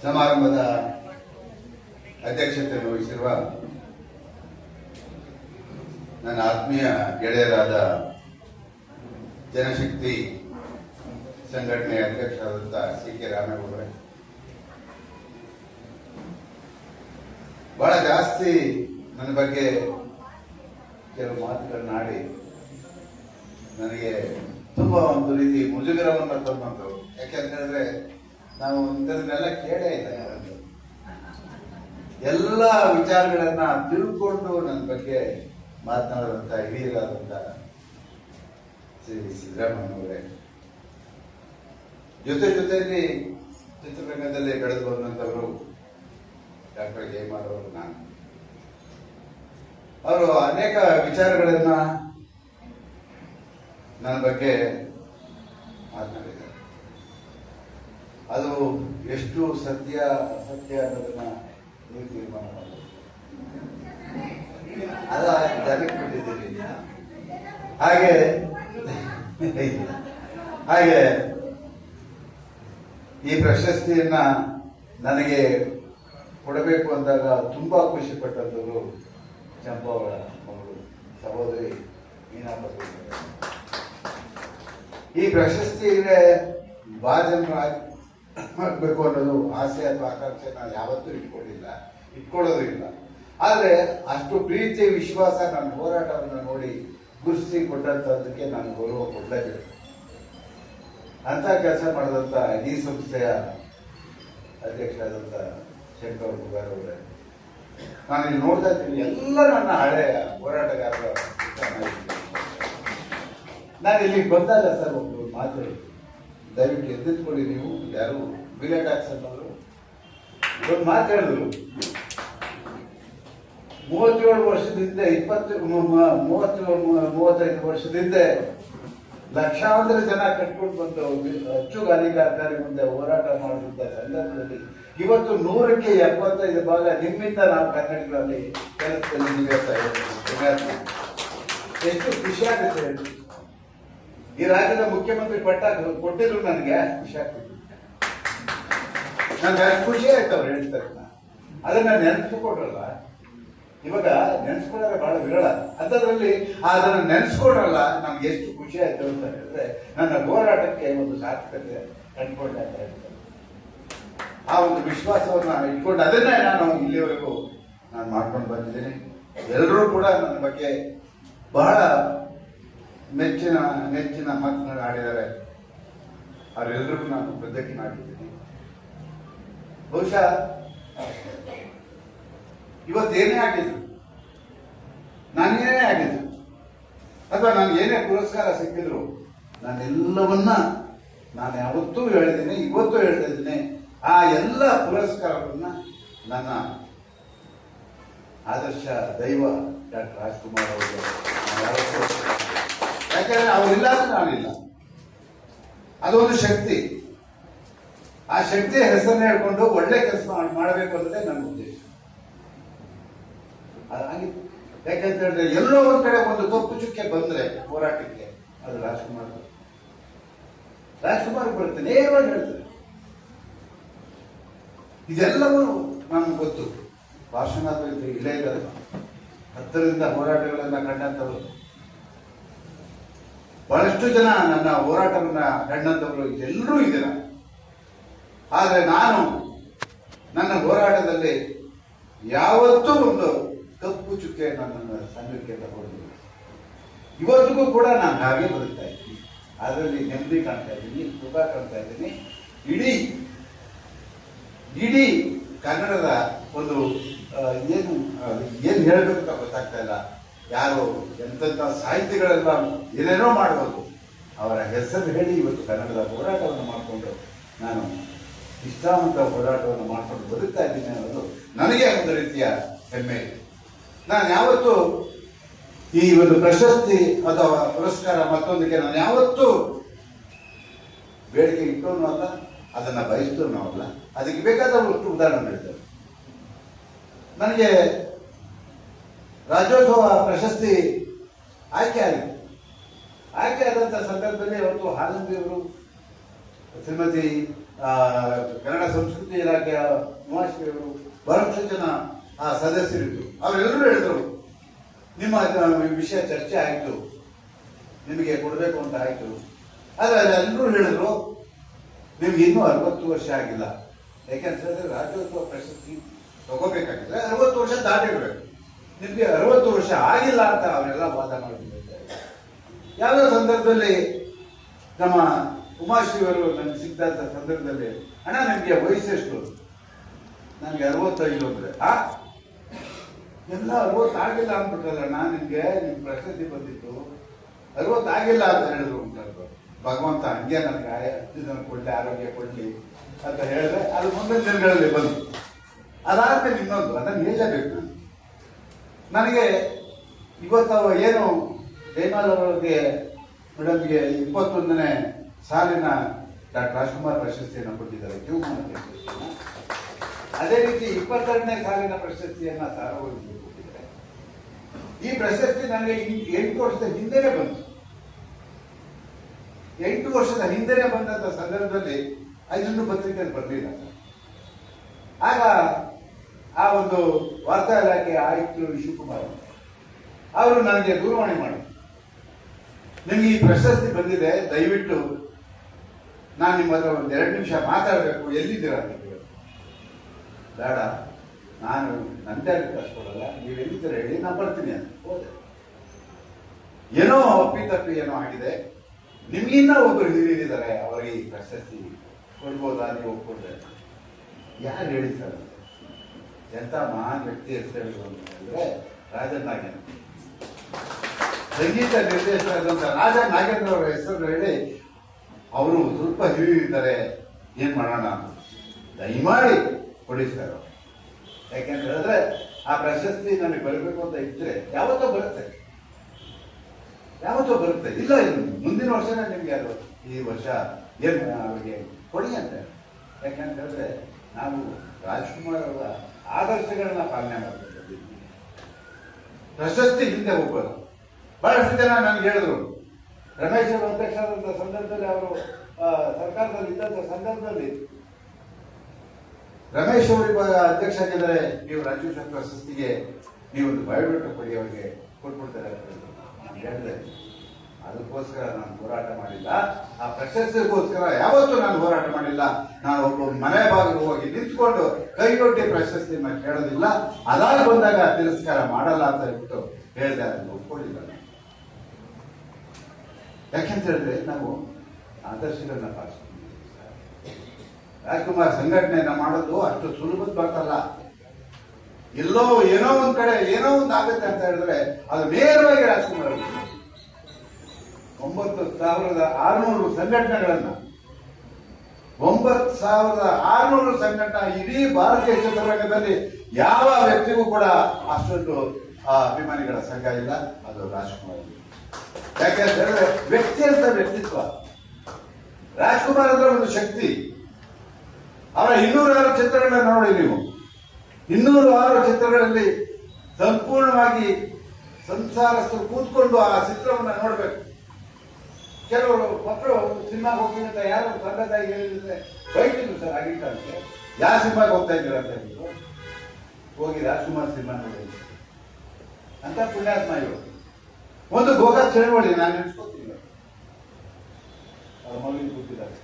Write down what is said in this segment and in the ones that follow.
ಸಮಾರಂಭದ ಅಧ್ಯಕ್ಷತೆಯನ್ನು ವಹಿಸಿರುವ ನನ್ನ ಆತ್ಮೀಯ ಗೆಳೆಯರಾದ ಜನಶಕ್ತಿ ಸಂಘಟನೆಯ ಅಧ್ಯಕ್ಷರಾದಂಥ ಸಿ.ಕೆ. ರಾಮೇಗೌಡರೇ, ಬಹಳ ಜಾಸ್ತಿ ನನ್ನ ಬಗ್ಗೆ ಕೆಲವು ಮಾತುಗಳನ್ನಾಡಿ ನನಗೆ ತುಂಬಾ ಒಂದು ರೀತಿ ಮುಜುಗರವನ್ನು ತಂದಂಥವು. ಯಾಕೆಂತ ಹೇಳಿದ್ರೆ ನಾವು ಇಂಥದನ್ನೆಲ್ಲ ಕೇಳೇ ಇಲ್ಲ ಯಾರನ್ನು. ಎಲ್ಲ ವಿಚಾರಗಳನ್ನ ತಿಳ್ಕೊಂಡು ನನ್ನ ಬಗ್ಗೆ ಮಾತನಾಡುವಂತ ಹಿರಿಯರಾದಂಥ ಶ್ರೀ ಸಿದ್ದರಾಮಯ್ಯನವರೇ, ಜೊತೆಯಲ್ಲಿ ಚಿತ್ರರಂಗದಲ್ಲಿ ಬೆಳೆದು ಬಂದಂಥವರು ಡಾಕ್ಟರ್ ಜಯಮಾಲ್ ಅವರು, ನಾನು ಅವರು ಅನೇಕ ವಿಚಾರಗಳನ್ನ ನನ್ನ ಬಗ್ಗೆ ಮಾತನಾಡಿದ್ದಾರೆ. ಅದು ಎಷ್ಟು ಸತ್ಯ ಅಸತ್ಯ ಅನ್ನೋದನ್ನ ನೀವು ತೀರ್ಮಾನ ಮಾಡಬೇಕು. ಅದ ಜನಕ್ಕೆ ಬಿಟ್ಟಿದ್ದೀರಿ. ಹಾಗೆ ಈ ಪ್ರಶಸ್ತಿಯನ್ನ ನನಗೆ ಕೊಡಬೇಕು ಅಂದಾಗ ತುಂಬಾ ಖುಷಿ ಪಟ್ಟಂತವರು ಚಂಪಾ ಅವರ ಮಗಳು ಸಹೋದರಿ ಮೀನಾ ಪಟೇಲ್. ಈ ಪ್ರಶಸ್ತಿಗೆ ಬಹಳ ಜನ ಆಗಬೇಕು ಅನ್ನೋದು ಆಸೆ ಅಥವಾ ಆಕಾಂಕ್ಷೆ ನಾನು ಯಾವತ್ತೂ ಇಟ್ಕೊಳ್ಳೋದು ಇಲ್ಲ. ಆದ್ರೆ ಅಷ್ಟು ಪ್ರೀತಿ ವಿಶ್ವಾಸ ನನ್ನ ಹೋರಾಟವನ್ನು ನೋಡಿ ಗುರುತಿಸಿ ಕೊಟ್ಟಂತದಕ್ಕೆ ನಾನು ಗೌರವ ಕೊಡಲೇಬೇಕು. ಅಂತ ಕೆಲಸ ಮಾಡಿದಂತ ಈ ಸಂಸ್ಥೆಯ ಅಧ್ಯಕ್ಷರಾದಂಥ ಶಂಕರ್ ಗುಗಾರ್ ಅವರೇ, ನಾನು ಇಲ್ಲಿ ನೋಡ್ತಾ ಇದ್ದೀನಿ ಎಲ್ಲ ನನ್ನ ಹಳೆಯ ಹೋರಾಟಗಾರರ. ನಾನು ಇಲ್ಲಿಗೆ ಬಂದಾಗ ಸರ್ ಒಂದು ಮಾತು, ದಯವಿಟ್ಟು ಎದ್ದಿಟ್ಕೊಳ್ಳಿ. ನೀವು ಯಾರು ವಿಲೇಟ್ ಆಕ್ಸನ್ ಅವರು ಒಂದು ಮಾತು ಹೇಳಿದ್ರು, 37 ವರ್ಷದಿಂದ 35 ವರ್ಷದಿಂದ ಲಕ್ಷಾಂತರ ಜನ ಕಟ್ಕೊಂಡು ಬಂದು ಅಚ್ಚುಗಾಲಿ ಕಾರ್ಖಾನೆ ಮುಂದೆ ಹೋರಾಟ ಮಾಡಿದಂತ ಸಂದರ್ಭದಲ್ಲಿ ಇವತ್ತು 100ಕ್ಕೆ 75 ಭಾಗ ನಿಮ್ಮಿಂದ ನಾವು ಕನ್ನಡಿಗರಲ್ಲಿ ಕೆಲಸದಲ್ಲಿ ಎಷ್ಟು ಖುಷಿ ಆಗುತ್ತೆ. ಈ ರಾಜ್ಯದ ಮುಖ್ಯಮಂತ್ರಿ ಪಟ್ಟ ಕೊಟ್ಟಿದ್ರು ನನಗೆ ಖುಷಿ ಆಗ್ತಿತ್ತು. ನನ್ಗೆ ಅಷ್ಟು ಖುಷಿ ಆಯ್ತು ಅವ್ರು ಹೇಳ್ತಾರೆ. ಅದನ್ನ ನೆನೆಸ್ಕೊಡ್ರಲ್ಲ, ಇವಾಗ ನೆನೆಸ್ಕೊಂಡ್ರೆ ಬಹಳ ವಿರಳ. ಅಂಥದ್ರಲ್ಲಿ ಅದನ್ನ ನೆನೆಸ್ಕೊಂಡ್ರಲ್ಲ ನಮ್ಗೆ ಎಷ್ಟು ಖುಷಿ ಆಯ್ತು ಅಂತ ಹೇಳಿದ್ರೆ ನನ್ನ ಹೋರಾಟಕ್ಕೆ ಒಂದು ಸಾರ್ಥಕತೆ ಕಂಡುಕೊಂಡೆ ಅಂತ ಹೇಳ್ತಾರೆ. ಆ ಒಂದು ವಿಶ್ವಾಸವನ್ನ ಇಟ್ಕೊಂಡು ಅದನ್ನೇ ನಾನು ಇಲ್ಲಿವರೆಗೂ ನಾನು ಮಾಡ್ಕೊಂಡು ಬಂದಿದ್ದೀನಿ. ಎಲ್ಲರೂ ಕೂಡ ನನ್ನ ಬಗ್ಗೆ ಬಹಳ ನೆಚ್ಚಿನ ಮಾತುಗಳು ಆಡಿದ್ದಾರೆ. ಅವರೆಲ್ಲರಿಗೂ ನಾನು ಕೃತಜ್ಞನಾಗಿದ್ದೀನಿ. ಬಹುಶಃ ಇವತ್ತೇನೇ ಆಗಿದ್ರು, ನಾನೇನೇ ಆಗಿದ್ರು, ಅಥವಾ ನಾನು ಏನೇ ಪುರಸ್ಕಾರ ಸಿಕ್ಕಿದ್ರು, ನಾನೆಲ್ಲವನ್ನ ನಾನು ಯಾವತ್ತೂ ಹೇಳಿದ್ದೀನಿ, ಇವತ್ತು ಹೇಳ್ತಾ ಇದ್ದೀನಿ. ಆ ಎಲ್ಲ ಪುರಸ್ಕಾರಗಳನ್ನ ನನ್ನ ಆದರ್ಶ ದೈವ ಡಾಕ್ಟರ್ ರಾಜ್ಕುಮಾರ್ ಅವರು, ಯಾಕಂದ್ರೆ ಅವರಿಲ್ಲ ಅಂದ್ರೆ ನಾನಿಲ್ಲ. ಅದೊಂದು ಶಕ್ತಿ. ಆ ಶಕ್ತಿಯ ಹೆಸರನ್ನ ಹೇಳ್ಕೊಂಡು ಒಳ್ಳೆ ಕೆಲಸ ಮಾಡಬೇಕು ಅನ್ನೋದೇ ನನ್ನ ಉದ್ದೇಶ. ಅದಾಗಿತ್ತು. ಯಾಕಂತ ಹೇಳಿದ್ರೆ ಎಲ್ಲೋ ಒಂದ್ ಕಡೆ ಒಂದು ಕಪ್ಪು ಚುಕ್ಕೆ ಬಂದ್ರೆ ಹೋರಾಟಕ್ಕೆ ಅದು ರಾಜ್ಕುಮಾರ್ ಬರುತ್ತೆ, ನೇರವಾಗಿ ಹೇಳ್ತಾರೆ. ಇದೆಲ್ಲವೂ ನಮ್ಗೆ ಗೊತ್ತು. ಭಾಷಣಾತ್ಮ ಇಲ್ಲೇ ಇದ್ದಾರೆ, ಹತ್ತರಿಂದ ಹೋರಾಟಗಳನ್ನ ಕಂಡಂತವರು ಬಹಳಷ್ಟು ಜನ, ನನ್ನ ಹೋರಾಟವನ್ನ ಕಂಡಂತವರು ಎಲ್ಲರೂ ಇದ್ದೀರ. ಆದ್ರೆ ನಾನು ನನ್ನ ಹೋರಾಟದಲ್ಲಿ ಯಾವತ್ತೂ ಒಂದು ಕಪ್ಪು ಚುಕ್ಕೆ ನನ್ನ ಸಂಘಕ್ಕೆ ತಗೊಂಡಿಲ್ಲ. ಇವತ್ತಿಗೂ ಕೂಡ ನಾನು ಹಾಗೆ ಬದುಕ್ತಾ ಇದ್ದೀನಿ. ಅದರಲ್ಲಿ ನೆಮ್ಮದಿ ಕಾಣ್ತಾ ಇದ್ದೀನಿ, ಸುಖ ಕಾಣ್ತಾ ಇದ್ದೀನಿ. ಇಡೀ ಕನ್ನಡದ ಒಂದು ಏನು ಹೇಳಬೇಕು ಅಂತ ಗೊತ್ತಾಗ್ತಾ ಇಲ್ಲ. ಯಾರು ಎಂತೆಂಥ ಸಾಹಿತಿಗಳೆಲ್ಲ ಏನೇನೋ ಮಾಡಬಹುದು, ಅವರ ಹೆಸರು ಹೇಳಿ ಇವತ್ತು ಕನ್ನಡದ ಹೋರಾಟವನ್ನು ಮಾಡಿಕೊಂಡು ನಾನು ನಿಷ್ಠಾವಂತ ಹೋರಾಟವನ್ನು ಮಾಡಿಕೊಂಡು ಬದುಕ್ತಾ ಇದ್ದೀನಿ ಅನ್ನೋದು ನನಗೆ ಒಂದು ರೀತಿಯ ಹೆಮ್ಮೆ ಇದೆ. ನಾನು ಯಾವತ್ತೂ ಈ ಒಂದು ಪ್ರಶಸ್ತಿ ಅಥವಾ ಪುರಸ್ಕಾರ ಮತ್ತೊಂದಕ್ಕೆ ನಾನು ಯಾವತ್ತೂ ಬೇಡಿಕೆ ಇಟ್ಟೋನು ಅಲ್ಲ, ಅದನ್ನ ಬಯಸ್ತೋನು ಅಲ್ಲ. ಅದಕ್ಕೆ ಬೇಕಾದಷ್ಟು ಉದಾಹರಣೆ ಹೇಳ್ತಾರೆ. ನನಗೆ ರಾಜ್ಯೋತ್ಸವ ಪ್ರಶಸ್ತಿ ಆಯ್ಕೆ ಆದಂತ ಸಂದರ್ಭದಲ್ಲಿ ಅವತ್ತು ಹಾಲಂಬಿಯವರು, ಶ್ರೀಮತಿ ಕನ್ನಡ ಸಂಸ್ಕೃತಿ ಇಲಾಖೆಯ ಉಮಾಶ್ರೀಯವರು ಬಹಳಷ್ಟು ಜನ ಸದಸ್ಯರಿದ್ದು ಅವರೆಲ್ಲರೂ ಹೇಳಿದ್ರು, ನಿಮ್ಮ ವಿಷಯ ಚರ್ಚೆ ಆಯಿತು, ನಿಮಗೆ ಕೊಡಬೇಕು ಅಂತ ಆಯಿತು. ಆದರೆ ಎಲ್ಲರೂ ಹೇಳಿದ್ರು ನಿಮ್ಗೆ ಇನ್ನೂ 60 ವರ್ಷ ಆಗಿಲ್ಲ. ಯಾಕೆಂತ ಹೇಳಿದ್ರೆ ರಾಜ್ಯೋತ್ಸವ ಪ್ರಶಸ್ತಿ ತಗೋಬೇಕಾಗಿದ್ರೆ 60 ವರ್ಷ ದಾಟಿರ್ಬೇಕು. ನಿಮ್ಗೆ 60 ವರ್ಷ ಆಗಿಲ್ಲ ಅಂತ ಅವರೆಲ್ಲ ವಾದ ಮಾಡಿದ್ದಾರೆ. ಯಾವುದೋ ಸಂದರ್ಭದಲ್ಲಿ ನಮ್ಮ ಉಮಾಶ್ರೀಯವರು ನನಗೆ ಸಿದ್ಧಾಂತ ಸಂದರ್ಭದಲ್ಲಿ, ಅಣ್ಣ ನಿಮ್ಗೆ ವಯಸ್ಸೆಷ್ಟು? ನನಗೆ 65 ಅಂದ್ರೆ ಎಲ್ಲ 60 ಆಗಿಲ್ಲ ಅಂದ್ಬಿಟ್ರಲ್ಲ ಅಣ್ಣ, ನಿಮ್ಗೆ ನಿಮ್ ಪ್ರಶಸ್ತಿ ಬಂದಿತ್ತು 60 ಆಗಿಲ್ಲ ಅಂತ ಹೇಳಿದ್ರು. ಭಗವಂತ ಹಂಗೆ ನನಗೆ ಕೊಡ್ಲಿ, ಆರೋಗ್ಯ ಕೊಡ್ಲಿ ಅಂತ ಹೇಳಿದ್ರೆ ಅದು ಮುಂದಿನ ದಿನಗಳಲ್ಲಿ ಬಂತು. ಅದಾದ್ಮೇಲೆ ಇನ್ನೊಂದು ಅದನ್ನು ಹೇಳಲೇಬೇಕು. ನನಗೆ ಇವತ್ತು ಏನು ಜಯಮಾಲ್ ಅವರಿಗೆ ಮೇಡಮ್ಗೆ 21ನೇ ಸಾಲಿನ ಡಾಕ್ಟರ್ ರಾಜ್ಕುಮಾರ್ ಪ್ರಶಸ್ತಿಯನ್ನು ಕೊಟ್ಟಿದ್ದಾರೆ, ಜೀವಮಾನ ಪ್ರಶಸ್ತಿಯನ್ನು. ಅದೇ ರೀತಿ 22ನೇ ಸಾಲಿನ ಪ್ರಶಸ್ತಿಯನ್ನ ಸಾರ್ವಜನಿಕರಿಗೆ ಕೊಟ್ಟಿದ್ದಾರೆ. ಈ ಪ್ರಶಸ್ತಿ ನನಗೆ 8 ವರ್ಷದ ಹಿಂದೆನೆ ಬಂತು. 8 ವರ್ಷದ ಹಿಂದೆನೆ ಬಂದಂತ ಸಂದರ್ಭದಲ್ಲಿ ಇದನ್ನು ಪತ್ರಿಕೆಯಲ್ಲಿ ಬರಲಿಲ್ಲ. ಆಗ ಆ ಒಂದು ವಾರ್ತಾ ಇಲಾಖೆ ಆಯುಕ್ತರು ಶಿವಕುಮಾರ್ ಅವರು ನನಗೆ ದೂರವಾಣಿ ಮಾಡಿ, ನಿಮ್ಗೆ ಈ ಪ್ರಶಸ್ತಿ ಬಂದಿದೆ, ದಯವಿಟ್ಟು ನಾನು ನಿಮ್ಮ ಹತ್ರ ಒಂದು 2 ನಿಮಿಷ ಮಾತಾಡಬೇಕು, ಎಲ್ಲಿದ್ದೀರಾ ಅಂತ ಕೇಳಿ. ಬೇಡ, ನಾನು ನಂದೇ ಕಳ್ಸ್ಕೊಡಲ್ಲ, ನೀವು ಎಲ್ಲಿದ್ದೀರ ಹೇಳಿ, ನಾನು ಬರ್ತೀನಿ ಅಂತ ಹೋದೆ. ಏನೋ ಅಪ್ಪಿತಪ್ಪಿ ಏನೋ ಆಗಿದೆ, ನಿಮ್ಗಿನ್ನ ಒಬ್ಬರು ಹಿರಿಯರಿದ್ದಾರೆ, ಅವರಿಗೆ ಈ ಪ್ರಶಸ್ತಿ ಕೊಡ್ಬೋದಾ, ನೀವು ಒಪ್ಕೊಂಡ್ರೆ? ಯಾರು ಹೇಳಿ ಸರ್? ಎಂತ ಮಹಾನ್ ವ್ಯಕ್ತಿ ಹೆಸರು ಹೇಳಿದ್ರೆ ರಾಜನ್ ನಾಗೇಂದ್ರ, ಸಂಗೀತ ನಿರ್ದೇಶಕರಾದಂತ ರಾಜನ್ ನಾಗೇಂದ್ರ ಅವರ ಹೆಸರು ಹೇಳಿ, ಅವರು ಸ್ವಲ್ಪ ಹಿರಿಯರಿದ್ದಾರೆ, ಏನ್ ಮಾಡೋಣ, ದಯಮಾಡಿ ಕೊಡಿ ಸರ್. ಯಾಕೆಂತ ಹೇಳಿದ್ರೆ ಆ ಪ್ರಶಸ್ತಿ ನನಗೆ ಬರಬೇಕು ಅಂತ ಇದ್ರೆ ಯಾವತ್ತೋ ಬರುತ್ತೆ, ಯಾವತ್ತೋ ಬರುತ್ತೆ. ಇಲ್ಲ, ಮುಂದಿನ ವರ್ಷನೇ ನಿಮ್ಗೆ ಅದು ಈ ವರ್ಷ ಏನ್ ಅವರಿಗೆ ಕೊಡಿ ಅಂತ. ಯಾಕೆಂತ ಹೇಳಿದ್ರೆ ನಾವು ರಾಜ್ಕುಮಾರ್ ಅವರ ಆದರ್ಶಗಳನ್ನ ಪಾಲನೆ ಮಾಡಬೇಕು. ಪ್ರಶಸ್ತಿ ಹಿಂದೆ ಹೋಗೋದು. ಬಹಳಷ್ಟು ಜನ ನನಗೆ ಹೇಳಿದ್ರು, ರಮೇಶ್ ಅವರು ಅಧ್ಯಕ್ಷರಾದಂತಹ ಸಂದರ್ಭದಲ್ಲಿ, ಅವರು ಸರ್ಕಾರದಲ್ಲಿ ಇದ್ದಂತ ಸಂದರ್ಭದಲ್ಲಿ, ರಮೇಶ್ ಅವರು ಅಧ್ಯಕ್ಷ ಆಗಿದ್ದಾರೆ, ನೀವು ರಾಜ್ಯೋತ್ಸವ ಪ್ರಶಸ್ತಿಗೆ ನೀವೊಂದು ಬಯೋಡೇಟಾ ಕೊಡಿ, ಅವರಿಗೆ ಕೊಟ್ಬಿಡ್ತಾರೆ ಅಂತ ನಾನು ಹೇಳಿದೆ. ಅದಕ್ಕೋಸ್ಕರ ನಾನು ಹೋರಾಟ ಮಾಡಿಲ್ಲ, ಆ ಪ್ರಶಸ್ತಿಗೋಸ್ಕರ ಯಾವತ್ತೂ ನಾನು ಹೋರಾಟ ಮಾಡಿಲ್ಲ. ನಾನು ಒಬ್ಬ ಮನೆ ಬಾಗಿಲು ಹೋಗಿ ನಿಂತ್ಕೊಂಡು ಕೈಗೊಡ್ಡಿ ಪ್ರಶಸ್ತಿಯನ್ನ ಕೇಳೋದಿಲ್ಲ. ಅದಾಗಿ ಬಂದಾಗ ತಿರಸ್ಕಾರ ಮಾಡಲ್ಲ ಅಂತ ಹೇಳ್ಬಿಟ್ಟು ಹೇಳಿದೆ. ಅದನ್ನು ಒಪ್ಕೊಳ್ಳಿಲ್ಲ. ಯಾಕೆಂತ ಹೇಳಿದ್ರೆ ನಾವು ಆದರ್ಶಗಳನ್ನ ಪಾಲಿಸ್ಕೊಂಡಿದ್ದೀವಿ. ರಾಜ್ಕುಮಾರ್ ಸಂಘಟನೆಯನ್ನ ಮಾಡೋದು ಅಷ್ಟು ಸುಲಭದ ಮಾತಲ್ಲ. ಎಲ್ಲೋ ಏನೋ ಒಂದ್ ಕಡೆ ಏನೋ ಒಂದು ಆಗುತ್ತೆ ಅಂತ ಹೇಳಿದ್ರೆ ಅದು ನೇರವಾಗಿ ರಾಜ್ಕುಮಾರ್ 9,600 ಸಂಘಟನೆಗಳನ್ನ 9,600 ಸಂಘಟನೆ ಇಡೀ ಭಾರತೀಯ ಚಿತ್ರರಂಗದಲ್ಲಿ ಯಾವ ವ್ಯಕ್ತಿಗೂ ಕೂಡ ಅಷ್ಟೊಂದು ಅಭಿಮಾನಿಗಳ ಸಂಘ ಇಲ್ಲ, ಅದು ರಾಜ್ಕುಮಾರ್. ಯಾಕೆಂತ ಹೇಳಿದ್ರೆ ವ್ಯಕ್ತಿ ಅಂತ ವ್ಯಕ್ತಿತ್ವ. ರಾಜ್ಕುಮಾರ್ ಅಂದ್ರೆ ಒಂದು ಶಕ್ತಿ. ಅವರ 206 ಚಿತ್ರಗಳನ್ನ ನೋಡಿ ನೀವು. 206 ಚಿತ್ರಗಳಲ್ಲಿ ಸಂಪೂರ್ಣವಾಗಿ ಸಂಸಾರಸ್ಥರು ಕೂತ್ಕೊಂಡು ಆ ಚಿತ್ರವನ್ನ ನೋಡ್ಬೇಕು. ಕೆಲವರು ಮಕ್ಕಳು ಸಿನಿಮಾಗೆ ಹೋಗ್ತೀನಿ ಅಂತ ಯಾರು ತಂದೆ ತಾಯಿ ಹೇಳಿದ್ರೆ ಬೈತಿದ್ರು ಸರ್, ಆಗಿನ ಕಾಲಕ್ಕೆ ಯಾವ ಸಿನಿಮಾಗೆ ಹೋಗ್ತಾ ಇದ್ದೀರಾ ಅಂತ ಹೇಳಿದ್ರು. ಹೋಗಿ ರಾಜ್ಕುಮಾರ್ ಸಿನಿಮಾ ನೋಡಿ ಅಂತ ಪುಣ್ಯಾತ್ಮ ಇವರು. ಒಂದು ಗೋಕಾಕ್ ಚಳವಳಿ ನಾನು ನೆನೆಸ್ಕೊತೀನಿ, ಅವ್ರ ಮಗನಿಗೆ ಕೂತಿದ್ದಾರೆ.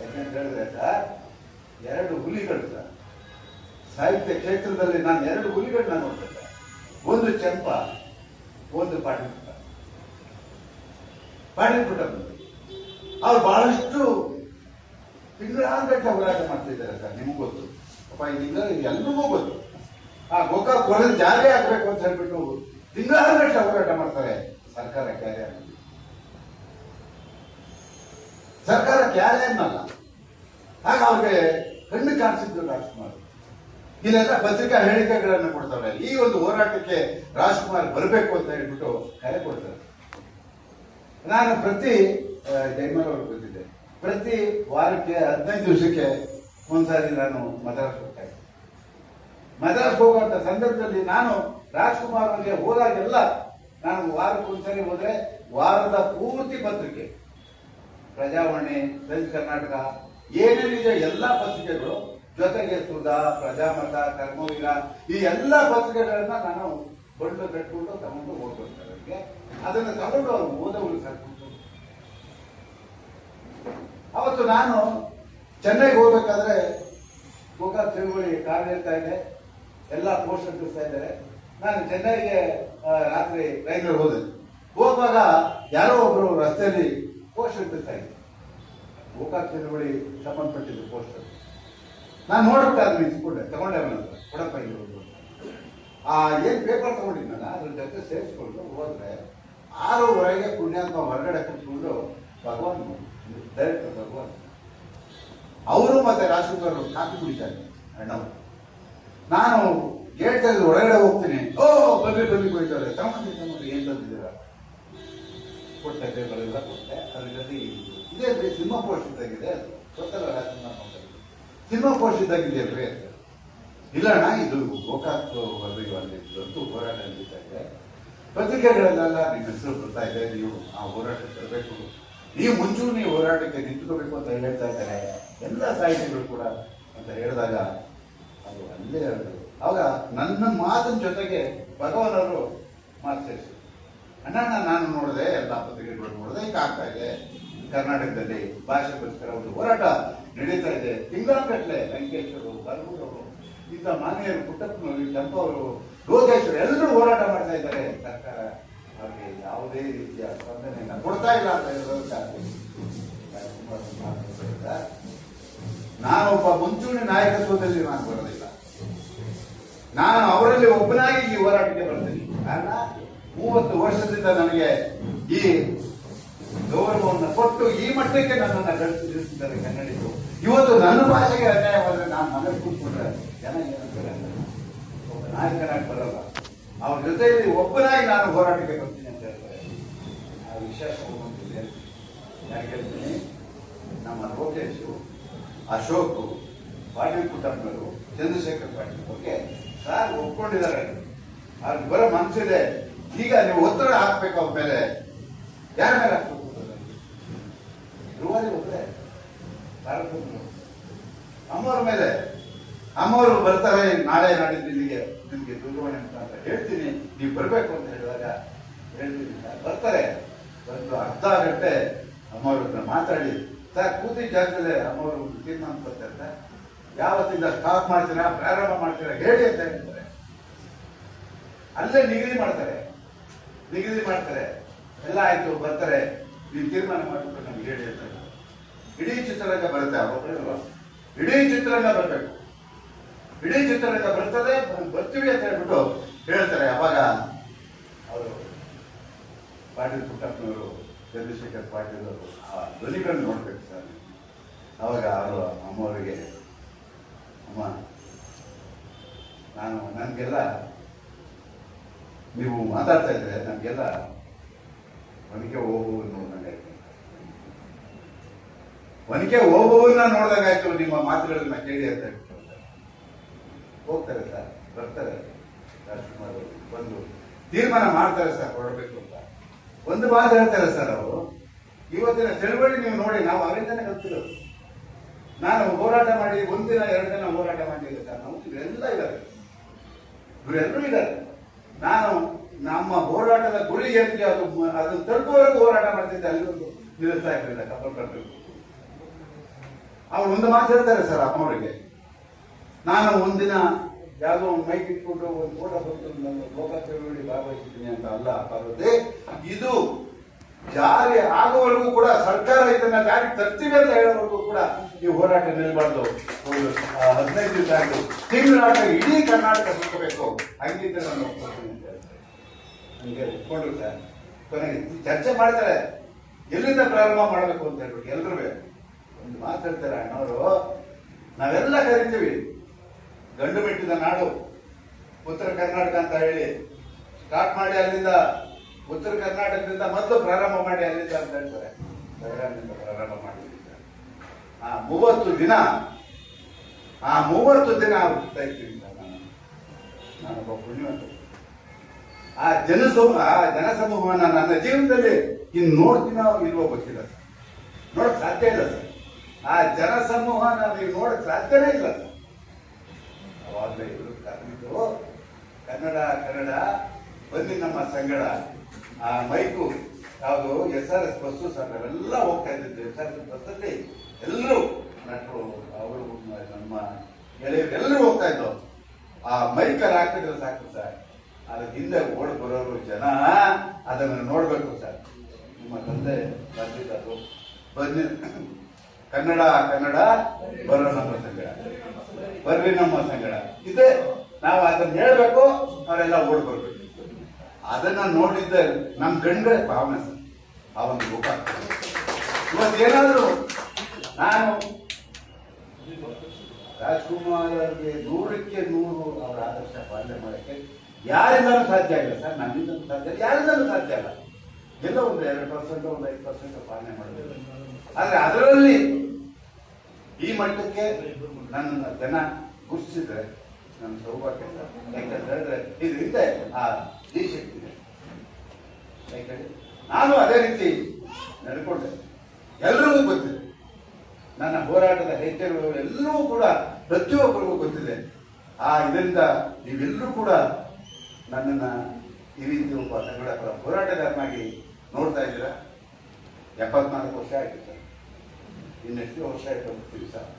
ಯಾಕೆಂತ ಹೇಳಿದ್ರೆ ಸರ್, 2 ಹುಲಿಗಳು ಸರ್ ಸಾಹಿತ್ಯ ಕ್ಷೇತ್ರದಲ್ಲಿ ನಾನು 2 ಹುಲಿಗಳನ್ನ ನೋಡ್ತೇನೆ. ಒಂದು ಚಂಪ, ಒಂದು ಪಾಟೀಲ್ ಬಂದು ಅವ್ರು ಬಹಳಷ್ಟು ತಿಂಗಳಾಗಟ್ಟೆ ಹೋರಾಟ ಮಾಡ್ತಿದ್ದಾರೆ ಸರ್. ನಿಮ್ಗೆ ಗೊತ್ತು ಅಪ್ಪ, ಇದೀಗ ಎಲ್ರಿಗೂ ಗೊತ್ತು. ಆ ಗೋಕಾಕ್ ಕೊಡಲು ಜಾರಿ ಆಗ್ಬೇಕು ಅಂತ ಹೇಳ್ಬಿಟ್ಟು ತಿಂಗಳಾಗಟ್ಟೆ ಹೋರಾಟ ಮಾಡ್ತಾರೆ. ಸರ್ಕಾರ ಕ್ಯಾರೆ ಅನ್ನೋದು, ಸರ್ಕಾರ ಕ್ಯಾರೆ ಅನ್ನಲ್ಲ. ಆಗ ಅವ್ರಿಗೆ ಕಣ್ಣು ಕಾಣಿಸಿದ್ರು ರಾಜ್ಕುಮಾರ್. ಇಲ್ಲೆಲ್ಲ ಪತ್ರಿಕಾ ಹೇಳಿಕೆಗಳನ್ನು ಕೊಡ್ತಾರೆ. ಈ ಒಂದು ಹೋರಾಟಕ್ಕೆ ರಾಜ್ಕುಮಾರ್ ಬರಬೇಕು ಅಂತ ಹೇಳ್ಬಿಟ್ಟು ಕರೆ ಕೊಡ್ತಾರೆ. ನಾನು ಪ್ರತಿ ಜಯಮಾಲ್ ಅವರು ಗೊತ್ತಿದ್ದೆ, ಪ್ರತಿ ವಾರಕ್ಕೆ 15 ದಿವಸಕ್ಕೆ ಒಂದ್ಸಾರಿ ನಾನು ಮದ್ರಾಸ್ ಹೋಗ್ತಾ ಇದ್ದೆ. ಮದ್ರಾಸ್ ಹೋಗುವಂತ ಸಂದರ್ಭದಲ್ಲಿ ನಾನು ರಾಜ್ಕುಮಾರ್ ಅವರಿಗೆ ಹೋದಾಗೆಲ್ಲ ನಾನು ವಾರಕ್ಕೊಂದ್ಸರಿ ಹೋದ್ರೆ ವಾರದ ಪೂರ್ತಿ ಪತ್ರಿಕೆ, ಪ್ರಜಾವಾಣಿ, ಟೈಮ್ಸ್ ಕರ್ನಾಟಕ, ಏನೇನಿದೆ ಎಲ್ಲ ಪತ್ರಿಕೆಗಳು, ಜೊತೆಗೆ ಸುಧಾ, ಪ್ರಜಾಮತ, ಕರ್ಮವೀರ, ಈ ಎಲ್ಲ ಪತ್ರಿಕೆಗಳನ್ನ ನಾನು ಬಂಡು ಕಟ್ಕೊಂಡು ತಗೊಂಡು ಹೋಗ್ತಾರೆ ಅವ್ರಿಗೆ. ಅದನ್ನ ತಗೊಂಡು ಅವ್ರು ಓದೋರು ಸಾಕು. ಅವತ್ತು ನಾನು ಚೆನ್ನೈಗೆ ಹೋಗ್ಬೇಕಾದ್ರೆ ಗೋಕಾಕ್ ಚಳುವಳಿ ಕಾರ್ಯನಿರ್ತಾ ಇದೆ, ಎಲ್ಲ ಪೋಸ್ಟ್ ಅಂಟಿಸ್ತಾ ಇದ್ದಾರೆ. ನಾನು ಚೆನ್ನೈಗೆ ರಾತ್ರಿ ರೈಲ್ವೆ ಹೋಗುವಾಗ ಯಾರೋ ಒಬ್ರು ರಸ್ತೆಯಲ್ಲಿ ಪೋಸ್ಟ್ ಅಂಟಿಸ್ತಾ ಇದ್ದೆ, ಗೋಕಾಕ್ ಚಳುವಳಿ ಸಂಬಂಧಪಟ್ಟಿದ್ದು ಪೋಸ್ಟರ್. ನಾನು ನೋಡ್ಬಿಟ್ಟು ಅದನ್ನ ಇಸ್ಕೊಂಡೆ, ತಗೊಂಡೆ ಅವನ ಕೊಡಪ್ಪ ಇವರು. ಏನ್ ಪೇಪರ್ ತಗೊಂಡಿದ್ನಲ್ಲ ಅದ್ರ ಜೊತೆ ಸೇರಿಸ್ಕೊಂಡು ಹೋದ್ರೆ 6:30 ಪುಣ್ಯಾತ್ಮ ಹೊರಗಡೆ ಕೂತ್ಕೊಂಡು ಭಗವಾನ್ ಡೈರೆಕ್ಟರ್ ಭಗವಾನ್ ಅವರು ಮತ್ತೆ ರಾಜಕುಮಾರ್ ಕಾಫಿ ಕುಡಿತಾರೆ ಅಣ್ಣವರು. ನಾನು ಗೇಟ್ ತೆಗೆದು ಹೊರಗಡೆ ಹೋಗ್ತೀನಿ, ಓ ಬನ್ನಿ ಕೊಯ್ತಾರೆ, ತಗೊಂಡು ಏನ್ ತಂದಿದ್ದೀರಾ? ಕೊಟ್ಟೆ, ಪೇಪರ್ಗಳೆಲ್ಲ ಕೊಟ್ಟೆ. ಅದ್ರ ಜೊತೆ ಇದೇ ಸಿನಿಮಾ ಪೋಸ್ಟ್ ಇದ್ದಾಗಿದೆ, ಗೊತ್ತಲ್ಲ ರಾಜಕುಮಾರ್ ಸಿನಿಮಾ ಪೋಸ್ಟ್ ಇದ್ದಾಗಿದೆಯಲ್ರಿ ಅಂತ. ಇಲ್ಲ ಅಣ್ಣ, ಇದು ಗೋಕಾಕ್ ಅಲ್ಲಿ ಹೋರಾಟ ನಡೀತಾ ಇದೆ, ಪತ್ರಿಕೆಗಳಲ್ಲೆಲ್ಲ ನಿಮ್ಮ ಹೆಸರು ಬರ್ತಾ ಇದೆ, ನೀವು ಆ ಹೋರಾಟ ತರಬೇಕು, ನೀವು ಮುಂಚೂಣಿ ಹೋರಾಟಕ್ಕೆ ನಿಂತ್ಕೋಬೇಕು ಅಂತ ಹೇಳ್ತಾ ಇದ್ದಾರೆ ಎಲ್ಲ ಸಾಹಿತಿಗಳು ಕೂಡ ಅಂತ ಹೇಳಿದಾಗ ಅದು ಅಲ್ಲೇ ಹೇಳಿದ್ರು. ಅವಾಗ ನನ್ನ ಮಾತಿನ ಜೊತೆಗೆ ಭಗವಾನ್ ಅವರು ಮಾತು ಸೇರಿಸಿದ್ರು. ಅಣ್ಣ ನಾನು ನೋಡಿದೆ, ಎಲ್ಲ ಪತ್ರಿಕೆಗಳು ನೋಡಿದೆ, ಈಗ ಆಗ್ತಾ ಇದೆ ಕರ್ನಾಟಕದಲ್ಲಿ ಭಾಷೆಗೋಸ್ಕರ ಒಂದು ಹೋರಾಟ ನಡೀತಾ ಇದೆ. ತಿಂಗಳಗಟ್ಟಲೆ ವೆಂಕಟೇಶ್ವರು, ಬರಗೂರವರು, ಇಂಥ ಮಾನ್ಯರು, ಪುಟ್ಟಪ್ಪನವರು, ಚಂಪವರು, ಲೋಕೇಶ್ವರು ಎಲ್ಲರೂ ಹೋರಾಟ ಮಾಡ್ತಾ ಇದ್ದಾರೆ. ಸರ್ಕಾರ ಅವ್ರಿಗೆ ಯಾವುದೇ ರೀತಿಯ ಸ್ಪಂದನೆಯನ್ನ ಕೊಡ್ತಾ ಇಲ್ಲ ಅಂತ ಹೇಳೋದಕ್ಕೆ ನಾನೊಬ್ಬ ಮುಂಚೂಣಿ ನಾಯಕತ್ವದಲ್ಲಿ ನಾನು ಬರೋದಿಲ್ಲ, ನಾನು ಅವರಲ್ಲಿ ಒಬ್ಬನಾಗಿ ಈ ಹೋರಾಟಕ್ಕೆ ಬರ್ತೀನಿ. ಕಾರಣ 30 ವರ್ಷದಿಂದ ನನಗೆ ಈ ಗೌರವವನ್ನು ಕೊಟ್ಟು ಈ ಮಟ್ಟಕ್ಕೆ ನನ್ನನ್ನು ಕಳಿಸಿದ್ದಾರೆ ಕನ್ನಡಿಗರು. ಇವತ್ತು ನನ್ನ ಭಾಷೆಗೆ ಅನ್ಯಾಯವಾದ್ರೆ ನಾನು ಮನೆಗೆ ಕೂತ್ಕೊಂಡ್ರೆ ಜನ ಏನಂತಾರೆ, ಒಬ್ಬ ನಾಯಕನಾಗಿ ಬರಲ್ಲ, ಅವ್ರ ಜೊತೆಯಲ್ಲಿ ಒಬ್ಬನಾಗಿ ನಾನು ಹೋರಾಟಕ್ಕೆ ಬರ್ತೀನಿ ಅಂತ ಹೇಳ್ತಾರೆ. ಆ ವಿಶೇಷ ಯಾಕೆ ಹೇಳ್ತೀನಿ, ನಮ್ಮ ಲೋಕೇಶು, ಅಶೋಕ್, ಪಾಟೀಲ್ ಪುಟ್ಟಪ್ಪನವರು, ಚಂದ್ರಶೇಖರ್ ಪಾಟೀಲ್ ಬಗ್ಗೆ ಸಾರ್ ಒಪ್ಕೊಂಡಿದ್ದಾರೆ. ಅವ್ರಿಗೆ ಬರೋ ಮನಸ್ಸಿದೆ. ಈಗ ನೀವು ಒತ್ತಡ ಹಾಕ್ಬೇಕು ಅವ್ರ ಮೇಲೆ. ಯಾರ ಮೇಲೆ ಹಾಕ್ಬೇಕು? ಧ್ರುವರಿ ಒಬ್ಬರೇ, ಅಮ್ಮವ್ರ ಮೇಲೆ. ಅಮ್ಮವರು ಬರ್ತಾರೆ ನಾಳೆ ನಾಡಿದ್ದು ಇಲ್ಲಿಗೆ, ನಿಮ್ಗೆ ದೂರವಾಣಿ ಅಂತ ಹೇಳ್ತೀನಿ, ನೀವು ಬರಬೇಕು ಅಂತ ಹೇಳಿದಾಗ ಹೇಳ್ತೀನಿ. ಬರ್ತಾರೆ, ಬಂದು ಅರ್ಧ ಗಂಟೆ ಅಮ್ಮವ್ರ ಮಾತಾಡಿ, ಸರ್ ಕೂತಿದ್ದ ಜಾಗದಲ್ಲೇ ಅಮ್ಮವರು ತೀರ್ಮಾನ ಬರ್ತಾರೆ, ಯಾವತ್ತಿಂದ ಸ್ಟಾಪ್ ಮಾಡ್ತೀರಾ, ಪ್ರಾರಂಭ ಮಾಡ್ತೀರಾ ಹೇಳಿ ಅಂತ ಹೇಳ್ತಾರೆ. ಅಲ್ಲೇ ನಿಗದಿ ಮಾಡ್ತಾರೆ, ಎಲ್ಲ ಆಯ್ತು, ಬರ್ತಾರೆ, ನೀವು ತೀರ್ಮಾನ ಮಾಡ್ಬಿಟ್ಟು ನಮ್ಗೆ ಹೇಳಿ ಅಂತ. ಇಡೀ ಚಿತ್ರರಂಗ ಬರುತ್ತೆ, ಅವ್ರು ಇಡೀ ಚಿತ್ರರಂಗ ಬರಬೇಕು, ಇಡೀ ಚಿತ್ರರಂಗ ಬರ್ತದೆ, ಬರ್ತೀವಿ ಅಂತ ಹೇಳ್ಬಿಟ್ಟು ಹೇಳ್ತಾರೆ. ಅವಾಗ ಅವರು ಪಾಟೀಲ್ ಪುಟ್ಟಪ್ಪನವರು, ಚಂದ್ರಶೇಖರ್ ಪಾಟೀಲ್ ಅವರು ಆ ಧ್ವನಿಗಳನ್ನು ನೋಡ್ಬೇಕು ಸರ್. ಅವಾಗ ಅವರು ಅಮ್ಮವರಿಗೆ, ಅಮ್ಮ ನನಗೆಲ್ಲ ನೀವು ಮಾತಾಡ್ತಾ ಇದ್ರೆ ನಮ್ಗೆಲ್ಲ ಒನಕೆ ಹೋಗುವನ್ನ ನೋಡ್ದಂಗಾಯ್ತು, ನಿಮ್ಮ ಮಾತುಗಳನ್ನ ಕೇಳಿ ಅಂತ ಹೇಳ್ತಾರೆ. ಹೋಗ್ತಾರೆ ಸರ್, ಬರ್ತಾರೆ ರಾಜ್ಕುಮಾರ್ ಅವರು, ಬಂದು ತೀರ್ಮಾನ ಮಾಡ್ತಾರೆ ಸರ್ ಹೊರಡಬೇಕು ಅಂತ. ಒಂದು ಮಾತು ಹೇಳ್ತಾರೆ ಸರ್ ಅವರು, ಇವತ್ತಿನ ಚಳವಳಿ ನೀವು ನೋಡಿ, ನಾವು ಅವರಿಂದನೇ ಕಲ್ತಿರೋದು. ನಾನು ಹೋರಾಟ ಮಾಡಿ 1 ದಿನ 2 ದಿನ ಹೋರಾಟ ಮಾಡಿಲ್ಲ ಸರ್, ನಾವು ಇವರೆಲ್ಲ ಇದ್ದಾರೆ, ಇವರೆಲ್ಲರೂ ಇದ್ದಾರೆ. ನಾನು ನಮ್ಮ ಹೋರಾಟದ ಗುರಿ ಏನಿದೆ ಅದನ್ನು ತಲುಪುವವರೆಗೂ ಹೋರಾಟ ಮಾಡ್ತಿದ್ದೆ, ಅಲ್ಲಿವರೆಗೂ ನಿಲ್ಲಿಸ್ತಾ ಇರಲಿಲ್ಲ. ಕಬ್ಬಲ್ ಕಟ್ಟಬೇಕು. ಅವ್ರು ಒಂದು ಮಾತು ಹೇಳ್ತಾರೆ ಸರ್ ಅಮ್ಮವರಿಗೆ, ನಾನು ಒಂದಿನ ಯಾವುದೋ ಒಂದು ಮೈಕ್ ಇಟ್ಕೊಂಡು ಒಂದು ಫೋಟೋ ಬಂತು, ನನ್ನ ಗೋಕಾಕ್ ಚಳವಳಿ ಭಾಗವಹಿಸಿದ್ದೀನಿ ಅಂತ ಅಲ್ಲ ಪಾರ್ವತಿ, ಇದು ಜಾರಿ ಆಗುವವರೆಗೂ ಕೂಡ, ಸರ್ಕಾರ ಇದನ್ನ ಜಾರಿ ತರ್ತೀವಿ ಅಂತ ಹೇಳೋವರೆಗೂ ಕೂಡ ಈ ಹೋರಾಟ ನಿಲ್ಬಾರ್ದು. 15 ದಿವಸ ಆಯ್ತು, ತಿಂಗಳಾಟ ಇಡೀ ಕರ್ನಾಟಕ ಸುತ್ತಬೇಕು, ಹಂಗಿದ್ರೆ ನಾನು ಒಪ್ಕೊಳ್ತೀನಿ ಅಂತ ಹೇಳ್ತಾರೆ. ಹಂಗೆ ಒಪ್ಕೊಂಡ್ರು ಸರ್. ಕೊನೆಗೆ ಚರ್ಚೆ ಮಾಡ್ತಾರೆ, ಎಲ್ಲಿಂದ ಪ್ರಾರಂಭ ಮಾಡಬೇಕು ಅಂತ ಹೇಳ್ಬಿಟ್ಟು. ಎಲ್ರೂ ಒಂದು ಮಾತಾಡ್ತಾರೆ, ಅಣ್ಣವರು ನಾವೆಲ್ಲ ಕರಿತೀವಿ ಗಂಡು ಮೆಟ್ಟಿದ ನಾಡು ಉತ್ತರ ಕರ್ನಾಟಕ ಅಂತ ಹೇಳಿ ಸ್ಟಾರ್ಟ್ ಮಾಡಿ, ಅಲ್ಲಿಂದ ಉತ್ತರ ಕರ್ನಾಟಕದಿಂದ ಮೊದಲು ಪ್ರಾರಂಭ ಮಾಡಿ ಅಲ್ಲಿಂದ ಅಂತ ಹೇಳ್ತಾರೆ. ಬೆಳಗಾವಿಯಿಂದ ಪ್ರಾರಂಭ ಮಾಡಿದ್ದೀವಿ. ಆ 30 ದಿನ ಹೋಗ್ತಾ ಇರ್ತೀವಿ. ನಾನೊಬ್ಬ ಪುಣ್ಯವಂತ. ಆ ಜನಸಮೂಹನ ನನ್ನ ಜೀವನದಲ್ಲಿ ಇನ್ನು ನೋಡ್ತೀನೋ ಇಲ್ವೋ ಗೊತ್ತಿಲ್ಲ ಸರ್, ನೋಡಕ್ ಸಾಧ್ಯ ಇಲ್ಲ ಸರ್. ಆ ಜನಸಮೂಹನ ನೀವು ನೋಡಕ್ ಸಾಧ್ಯನೇ ಇಲ್ಲ. ಅವಾಗಲೇ ಇವರು ಕರೆದಿದ್ದು ಕನ್ನಡ ಕನ್ನಡ ಬನ್ನಿ ನಮ್ಮ ಸಂಗಡ. ಆ ಮೈಕು ಯಾವುದು SRS ಬಸ್ಸು ಸರ್, ನಾವೆಲ್ಲ ಹೋಗ್ತಾ ಇದ್ದಿದ್ದು SRS ಬಸ್ಸಲ್ಲಿ. ಎಲ್ಲರೂ ನಟರು ಅವರು ನಮ್ಮ ಗೆಳೆಯರು ಎಲ್ಲರೂ ಹೋಗ್ತಾ ಇದ್ದವು. ಆ ಮೈಕಲ್ಲಿ ಹಾಕಿದ್ರೆ ಸಾಕು ಸರ್, ಅದ್ರ ಹಿಂದೆ ಓಡ್ ಬರೋರು ಜನ ಅದನ್ನು ನೋಡ್ಬೇಕು ಸರ್. ನಿಮ್ಮ ತಂದೆ ಬಂದಿದ್ದು ಬನ್ನಿ ಕನ್ನಡ ಕನ್ನಡ ಬರೋ ನಮ್ಮ ಸಂಗಡ, ಬರ್ರಿ ನಮ್ಮ ಸಂಗಡ ಇದೆ. ನಾವು ಅದನ್ನ ಹೇಳ್ಬೇಕು, ಅವರೆಲ್ಲ ಓಡ್ ಬರ್ಬೇಕು. ಅದನ್ನ ನೋಡಿದ್ದ ನಮ್ ಗಂಡ ಭಾವನೆ ಸರ್, ಆ ಒಂದು ರೂಪ. ಇವತ್ತೇನಾದ್ರು ನಾನು ರಾಜ್ಕುಮಾರ್ ಅವರಿಗೆ 100% ಅವರ ಆದರ್ಶ ಪಾಲನೆ ಮಾಡಕ್ಕೆ ಯಾರಿಂದಲೂ ಸಾಧ್ಯ ಆಗಿಲ್ಲ ಸರ್, ನನ್ನಿಂದಲೂ ಸಾಧ್ಯ ಇಲ್ಲ, ಯಾರಿಂದಲೂ ಸಾಧ್ಯ ಇಲ್ಲ. ಎಲ್ಲ ಒಂದು 2% ಒಂದು 5% ಪಾಲನೆ ಮಾಡಬೇಕು. ಆದ್ರೆ ಅದರಲ್ಲಿ ಈ ಮಟ್ಟಕ್ಕೆ ನನ್ನ ಜನ ಗುರುತಿಸಿದ್ರೆ ನನ್ನ ಸೌಭಾಗ್ಯ ಸರ್. ಯಾಕಂತ ಹೇಳಿದ್ರೆ ಇದರಿಂದ ಆ ಶಕ್ತಿ ಇದೆ. ಯಾಕಂದ್ರೆ ನಾನು ಅದೇ ರೀತಿ ನಡ್ಕೊಂಡೆ. ಎಲ್ರಿಗೂ ಗೊತ್ತಿದೆ ನನ್ನ ಹೋರಾಟದ ಹೆಜ್ಜೆಗಳು, ಎಲ್ಲವೂ ಕೂಡ ಪ್ರತಿಯೊಬ್ಬರಿಗೂ ಗೊತ್ತಿದೆ. ಆ ಇದರಿಂದ ನೀವೆಲ್ಲರೂ ಕೂಡ ನನ್ನನ್ನ ಈ ರೀತಿ ಒಬ್ಬ ಕನ್ನಡ ಪರ ಹೋರಾಟಗಾರನಾಗಿ ನೋಡ್ತಾ ಇದ್ದೀರಾ. 74 ವರ್ಷ ಆಯ್ತು ಸರ್, ಇನ್ನೆಷ್ಟು ವರ್ಷ ಆಯ್ತು ಅಂತೀವಿ ಸರ್.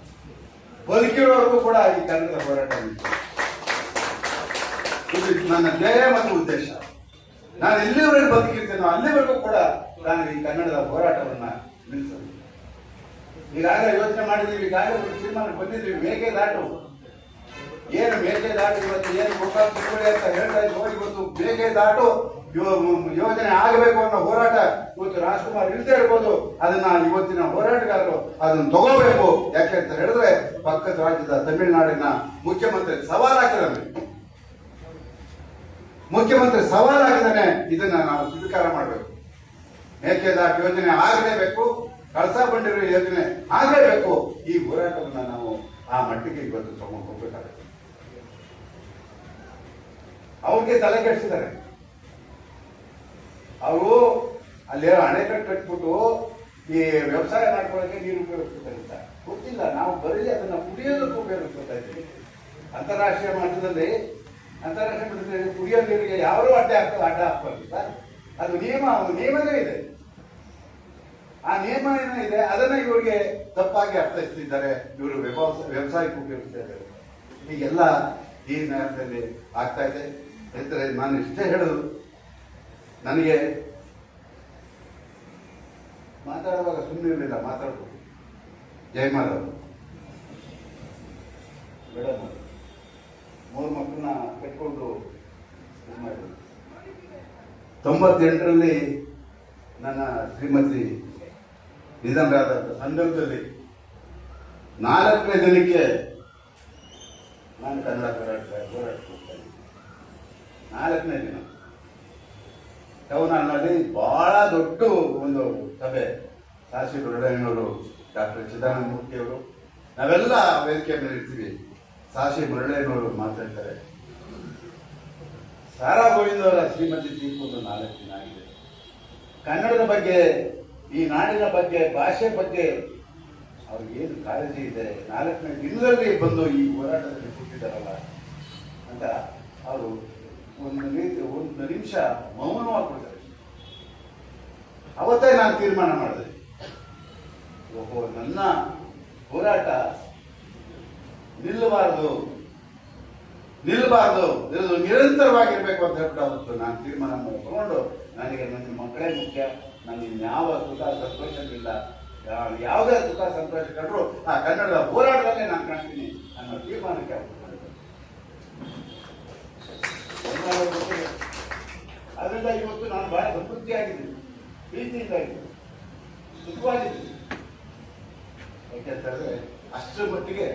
ಬದುಕಿರೋವರೆಗೂ ಕೂಡ ಈ ಕನ್ನಡದ ಹೋರಾಟ ಇದು ನನ್ನ ಧ್ಯೇಯ ಮತ್ತು ಉದ್ದೇಶ. ನಾನು ಎಲ್ಲಿವರೆಗೂ ಬದುಕಿರ್ತೇನೋ ಅಲ್ಲಿವರೆಗೂ ಕೂಡ ನಾನು ಈ ಕನ್ನಡದ ಹೋರಾಟವನ್ನ ನಿಲ್ಲಿಸಬೇಕು. ಈಗಾಗಲೇ ಯೋಚನೆ ಮಾಡಿದೀವಿ, ಈಗಾಗಲೇ ತೀರ್ಮಾನ ಬಂದಿದ್ದೀವಿ. ಮೇಕೆದಾಟು ಏನು ಮೇಕೆದಾಟು ಇವತ್ತು ಏನು ಗೋಕಾಕ್ ತಿಳುವಳಿ ಅಂತ ಹೇಳ್ತಾ ಇದ್ದು, ಇವತ್ತು ಮೇಕೆದಾಟು ಯೋಜನೆ ಆಗಬೇಕು ಅನ್ನೋ ಹೋರಾಟ ಇವತ್ತು ರಾಜ್ಕುಮಾರ್ ಇಲ್ದೇ ಇರ್ಬೋದು. ಅದನ್ನ ಇವತ್ತಿನ ಹೋರಾಟಗಾರರು ಅದನ್ನ ತಗೋಬೇಕು. ಯಾಕೆ ಅಂತ ಹೇಳಿದ್ರೆ ಪಕ್ಕದ ರಾಜ್ಯದ ತಮಿಳುನಾಡಿನ ಮುಖ್ಯಮಂತ್ರಿ ಸವಾಲಾಕಿದ್ದಾನೆ. ಮುಖ್ಯಮಂತ್ರಿ ಸವಾಲಾಗಿದ್ದಾನೆ. ಇದನ್ನ ನಾವು ಸ್ವೀಕಾರ ಮಾಡಬೇಕು. ಮೇಕೆದಾಟು ಯೋಜನೆ ಆಗಲೇಬೇಕು, ಕಳಸಾ ಬಂಡೀರು ಯೋಜನೆ ಆಗಲೇಬೇಕು. ಈ ಹೋರಾಟವನ್ನ ನಾವು ಆ ಮಟ್ಟಿಗೆ ಇವತ್ತು ತಗೊಂಡು ಹೋಗ್ಬೇಕಾಗುತ್ತೆ. ಅವ್ರಿಗೆ ತಲೆ ಕೆಡಿಸಿದ್ದಾರೆ. ಅವರು ಅಲ್ಲಿ ಅಣೆಕಟ್ಟು ಕಟ್ಬಿಟ್ಟು ಈ ವ್ಯವಸಾಯ ಮಾಡ್ಕೊಳ್ಳೋಕೆ ನೀರು ಉಪಯೋಗಿಸ್ತಾರೆ. ಗೊತ್ತಿಲ್ಲ, ನಾವು ಬರೀ ಅದನ್ನ ಕುಡಿಯೋದಕ್ಕೆ ಉಪಯೋಗಿಸ್ತಾ ಇದ್ದೀವಿ. ಅಂತಾರಾಷ್ಟ್ರೀಯ ಮಟ್ಟದಲ್ಲಿ ಕುಡಿಯೋ ನೀರಿಗೆ ಯಾರು ಅಡ್ಡ ಹಾಕ್ಬಾರ್ದು ಸರ್. ಅದು ನಿಯಮನೇ ಇದೆ. ಆ ನಿಯಮ ಏನಿದೆ ಅದನ್ನ ಇವರಿಗೆ ತಪ್ಪಾಗಿ ಅರ್ಥೈಸ್ತಿದ್ದಾರೆ. ಇವರು ವ್ಯವಸಾಯಕ್ಕೆ ಉಪಯೋಗಿಸ್ತಾ ಇದ್ದಾರೆ. ಹೀಗೆಲ್ಲ ಈ ನ್ಯಾಯದಲ್ಲಿ ಆಗ್ತಾ ಇದೆ. ಯಾಕಂದ್ರೆ ನಾನು ಇಷ್ಟೇ ಹೇಳುದು, ನನಗೆ ಮಾತಾಡುವಾಗ ಸುಮ್ಮನೆ ಇರಲಿಲ್ಲ, ಮಾತಾಡ್ಬೋದು. ಜಯಮಾಲ್ ಅವರು ಮೇಡಮ್ 3 ಮಕ್ಕಳನ್ನ ಕಟ್ಕೊಂಡು 98ರಲ್ಲಿ ನನ್ನ ಶ್ರೀಮತಿ ನಿಧನರಾದ ಸಂದರ್ಭದಲ್ಲಿ 4ನೇ ದಿನಕ್ಕೆ ನಾನು ಕನ್ನಡ ಹೋರಾಡ್ತಾ ಇದ್ದೆ. 4ನೇ ದಿನ ಟೌನ್ ಹಾಲ್ನಲ್ಲಿ ಬಹಳ ದೊಡ್ಡ ಒಂದು ಸಭೆ. ಸಾಶಿ ಮುರಳಯ್ಯನವರು, ಡಾಕ್ಟರ್ ಚಿದಾನಂದ ಮೂರ್ತಿಯವರು, ನಾವೆಲ್ಲ ವೇದಿಕೆ ಮೇಲೆ ಇರ್ತೀವಿ. ಸಾಶಿ ಮುರಳಯ್ಯನವರು ಮಾತಾಡ್ತಾರೆ. ಸಾರಾ ಗೋವಿಂದ ಅವರ ಶ್ರೀಮತಿ ತೀರ್ಪು 4 ದಿನ ಆಗಿದೆ. ಕನ್ನಡದ ಬಗ್ಗೆ, ಈ ನಾಡಿನ ಬಗ್ಗೆ, ಭಾಷೆ ಬಗ್ಗೆ ಅವ್ರಿಗೇನು ಕಾಳಜಿ ಇದೆ, 4ನೇ ದಿನದಲ್ಲಿ ಬಂದು ಈ ಹೋರಾಟದಲ್ಲಿ ಕೂತಿದ್ದಾರಲ್ಲ ಅಂತ ಅವರು ಒಂದು ನಿಮಿಷ ಮೌನವಾಗಿಬಿಡ್ತಾರೆ. ಅವತ್ತೇ ನಾನು ತೀರ್ಮಾನ ಮಾಡಿದೆ, ಓಹೋ ನನ್ನ ಹೋರಾಟ ನಿಲ್ಲಬಾರದು, ಇದು ನಿರಂತರವಾಗಿರ್ಬೇಕು ಅಂತ ಹೇಳ್ಬಿಟ್ಟು ಅವತ್ತು ನಾನು ತೀರ್ಮಾನ ತಗೊಂಡು, ನನಗೆ ನನ್ನ ಮಕ್ಕಳೇ ಮುಖ್ಯ, ನನಗೆ ಇನ್ಯಾವ ಸುಖ ಸಂತೋಷವಿಲ್ಲ, ಯಾವುದೇ ಸುಖ ಸಂತೋಷ ಕಂಡ್ರು ಆ ಕನ್ನಡದ ಹೋರಾಟದಲ್ಲೇ ನಾನು ಕಾಣ್ತೀನಿ ಅನ್ನೋ ತೀರ್ಮಾನಕ್ಕೆ ಅದರಿಂದ ಇವತ್ತು ನಾನು ಬಹಳ ಸಂತೃಪ್ತಿಯಾಗಿದ್ದೀನಿ, ಪ್ರೀತಿಯಿಂದ ಇದ್ದೀನಿ, ಸುಖವಾಗಿದ್ದೀನಿ. ಯಾಕೆಂತಂದ್ರೆ ಅಷ್ಟರ ಮಟ್ಟಿಗೆ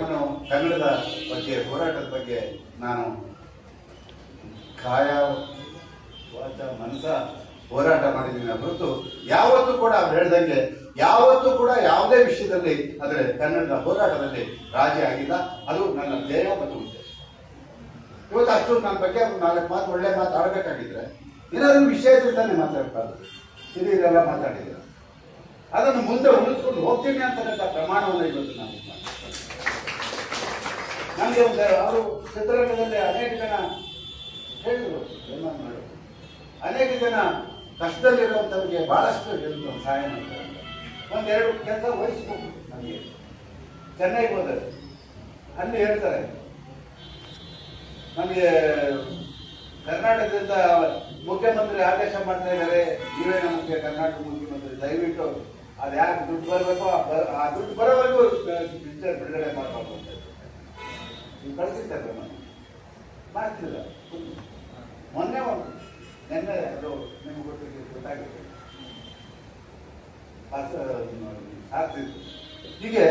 ನಾನು ಕನ್ನಡದ ಬಗ್ಗೆ, ಹೋರಾಟದ ಬಗ್ಗೆ ನಾನು ಕಾಯ ವಾಚ ಮನಸ ಹೋರಾಟ ಮಾಡಿದ್ದೀನಿ ಹೊರತು ಯಾವತ್ತೂ ಕೂಡ ಅವ್ರು ಹೇಳ್ದಂಗೆ ಯಾವತ್ತೂ ಕೂಡ ಯಾವುದೇ ವಿಷಯದಲ್ಲಿ ಆದರೆ ಕನ್ನಡದ ಹೋರಾಟದಲ್ಲಿ ರಾಜಿ ಆಗಿಲ್ಲ. ಅದು ನನ್ನ ಧ್ಯೇಯ ಮತ್ತು ಉದ್ದೇಶ. ಇವತ್ತು ಅಷ್ಟು ನನ್ನ ಬಗ್ಗೆ 4 ಮಾತು ಒಳ್ಳೆ ಮಾತು ಆಡಬೇಕಾಗಿದ್ರೆ ಏನಾದರೂ ವಿಷಯ ತಾನೇ ಮಾತಾಡ್ಬಾರ್ದು. ಹಿರಿಯರೆಲ್ಲ ಮಾತಾಡಿದ್ರು. ಅದನ್ನು ಮುಂದೆ ಉಳಿಸ್ಕೊಂಡು ಹೋಗ್ತೀನಿ ಅಂತಕ್ಕಂಥ ಪ್ರಮಾಣವನ್ನು ಇವತ್ತು ನಾವು ನಮಗೆ ಒಂದು ಅವರು ಚಿತ್ರರಂಗದಲ್ಲಿ ಅನೇಕ ಜನ ಹೇಳಿದ್ರು, ಅನೇಕ ಜನ ಕಷ್ಟದಲ್ಲಿರುವಂಥವ್ರಿಗೆ ಬಹಳಷ್ಟು ಹೇಳಿದ್ರು ಸಹಾಯ ಮಾಡ್ತಾರೆ. ಒಂದೆರಡು ಕೆಲಸ ವಹಿಸ್ಬೇಕು. ನಮಗೆ ಚೆನ್ನೈಗೆ ಹೋದರೆ ಅಲ್ಲಿ ಹೇಳ್ತಾರೆ, ನಮಗೆ ಕರ್ನಾಟಕದಿಂದ ಮುಖ್ಯಮಂತ್ರಿ ಆದೇಶ ಮಾಡ್ತಾ ಇದ್ದಾರೆ, ನೀವೇ ನಮಗೆ ಕರ್ನಾಟಕ ಮುಖ್ಯಮಂತ್ರಿ, ದಯವಿಟ್ಟು ಅದು ಯಾಕೆ ದುಡ್ಡು ಬರಬೇಕೋ ಆ ದುಡ್ಡು ಬರೋವರೆಗೂ ಪಿಕ್ಚರ್ ಬಿಡುಗಡೆ ಮಾಡಬೇಕು ಅಂತ ನೀವು ಕಳಿಸಿದ್ದಾರೆ. ನಾನು ಮಾಡ್ತಿಲ್ಲ. ಮೊನ್ನೆ ನಿನ್ನೆ ಅದು ನಿಮ್ಗೆ ಗೊತ್ತಾಗುತ್ತೆ ಆಗ್ತಿತ್ತು. ಹೀಗೆ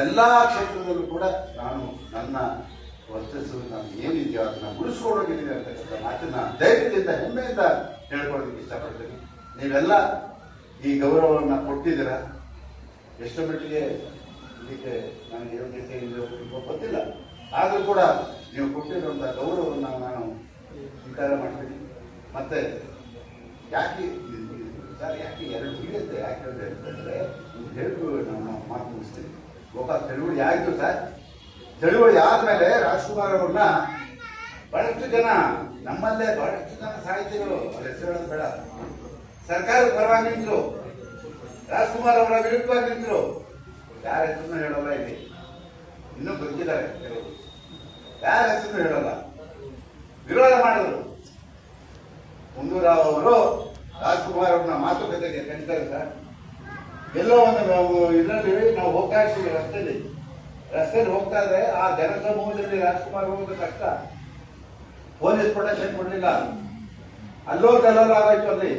ಎಲ್ಲ ಕ್ಷೇತ್ರದಲ್ಲೂ ಕೂಡ ನಾನು ನನ್ನ ವರ್ಚಸ್ಸು ನಾನು ಏನಿದೆಯೋ ಅದನ್ನ ಉಳಿಸ್ಕೊಂಡೋಗಿದ್ದೀನಿ ಅಂತಕ್ಕಂಥ ಮಾತನ್ನ ಧೈರ್ಯದಿಂದ ಹೆಮ್ಮೆಯಿಂದ ಹೇಳ್ಕೊಳ್ಳೋದಕ್ಕೆ ಇಷ್ಟಪಡ್ತೀನಿ. ನೀವೆಲ್ಲ ಈ ಗೌರವವನ್ನು ಕೊಟ್ಟಿದ್ದೀರ. ಎಷ್ಟು ಮಟ್ಟಿಗೆ ಇದಕ್ಕೆ ನನಗೆ ಯೋಗ್ಯತೆ ಇದೆಯೋ ಗೊತ್ತಿಲ್ಲ, ಆದರೂ ಕೂಡ ನೀವು ಕೊಟ್ಟಿರುವಂಥ ಗೌರವವನ್ನು ನಾನು ಸ್ವೀಕಾರ ಮಾಡ್ತೀನಿ. ಮತ್ತೆ ಯಾಕೆ ಸರ್ ಯಾಕೆ ಎರಡು ಹಿಡಿಯುತ್ತೆ ಯಾಕೆ ಹೇಳಿದೆ ಅಂತಂದರೆ ಹೇಳಿದ್ರು ನಾನು ಮಾತು ಮುಗಿಸ್ತೀನಿ. ಗೋಪಾಲ್ ಚಳುವಳಿ ಆಯಿತು ಸರ್. ಚಳುವಳಿ ಆದಮೇಲೆ ರಾಜ್ಕುಮಾರ್ ಅವ್ರನ್ನ ಬಹಳಷ್ಟು ಜನ ನಮ್ಮಲ್ಲೇ ಬಹಳಷ್ಟು ಜನ ಸಾಹಿತಿಗಳು ಅವ್ರ ಹೆಸರು ಹೇಳೋದು ಬೇಡ, ಸರ್ಕಾರದ ಪರವಾಗಿ ನಿಂತರು, ರಾಜ್ಕುಮಾರ್ ಅವರ ವಿರುದ್ಧವಾಗಿ ನಿಂತರು. ಯಾರ ಹೆಸರನ್ನು ಹೇಳೋಲ್ಲ, ಇಲ್ಲಿ ಇನ್ನೂ ಬದುಕಿದ್ದಾರೆ ಕೆಲವರು, ಯಾರ ಹೆಸರನ್ನು ಹೇಳೋಲ್ಲ, ವಿರೋಧ ಮಾಡಿದ್ರು. ಗುಂಡೂರಾವ್ ಅವರು ರಾಜ್ಕುಮಾರ್ ಅವ್ರನ್ನ ಮಾತುಕತೆಗೆ ಕರೀತಾರೆ ಸರ್. ಎಲ್ಲೋ ಒಂದು ನಾವು ಇದರಲ್ಲಿ ನಾವು ಹೋಗ್ತಾ ಇರ್ತೀವಿ, ರಸ್ತೆಯಲ್ಲಿ ಹೋಗ್ತಾ ಇದ್ರೆ ಆ ಜನಸಮೂಹದಲ್ಲಿ ರಾಜ್ಕುಮಾರ್ ಹೋಗೋದು ಕಷ್ಟ. ಪೊಲೀಸ್ ಪ್ರೊಟೆಕ್ಷನ್ ಕೊಡ್ಲಿಲ್ಲ, ಅಲ್ಲೋರು ಕಲ್ಲೋರು ಆಗೋಯ್ತು. ಅಲ್ಲಿ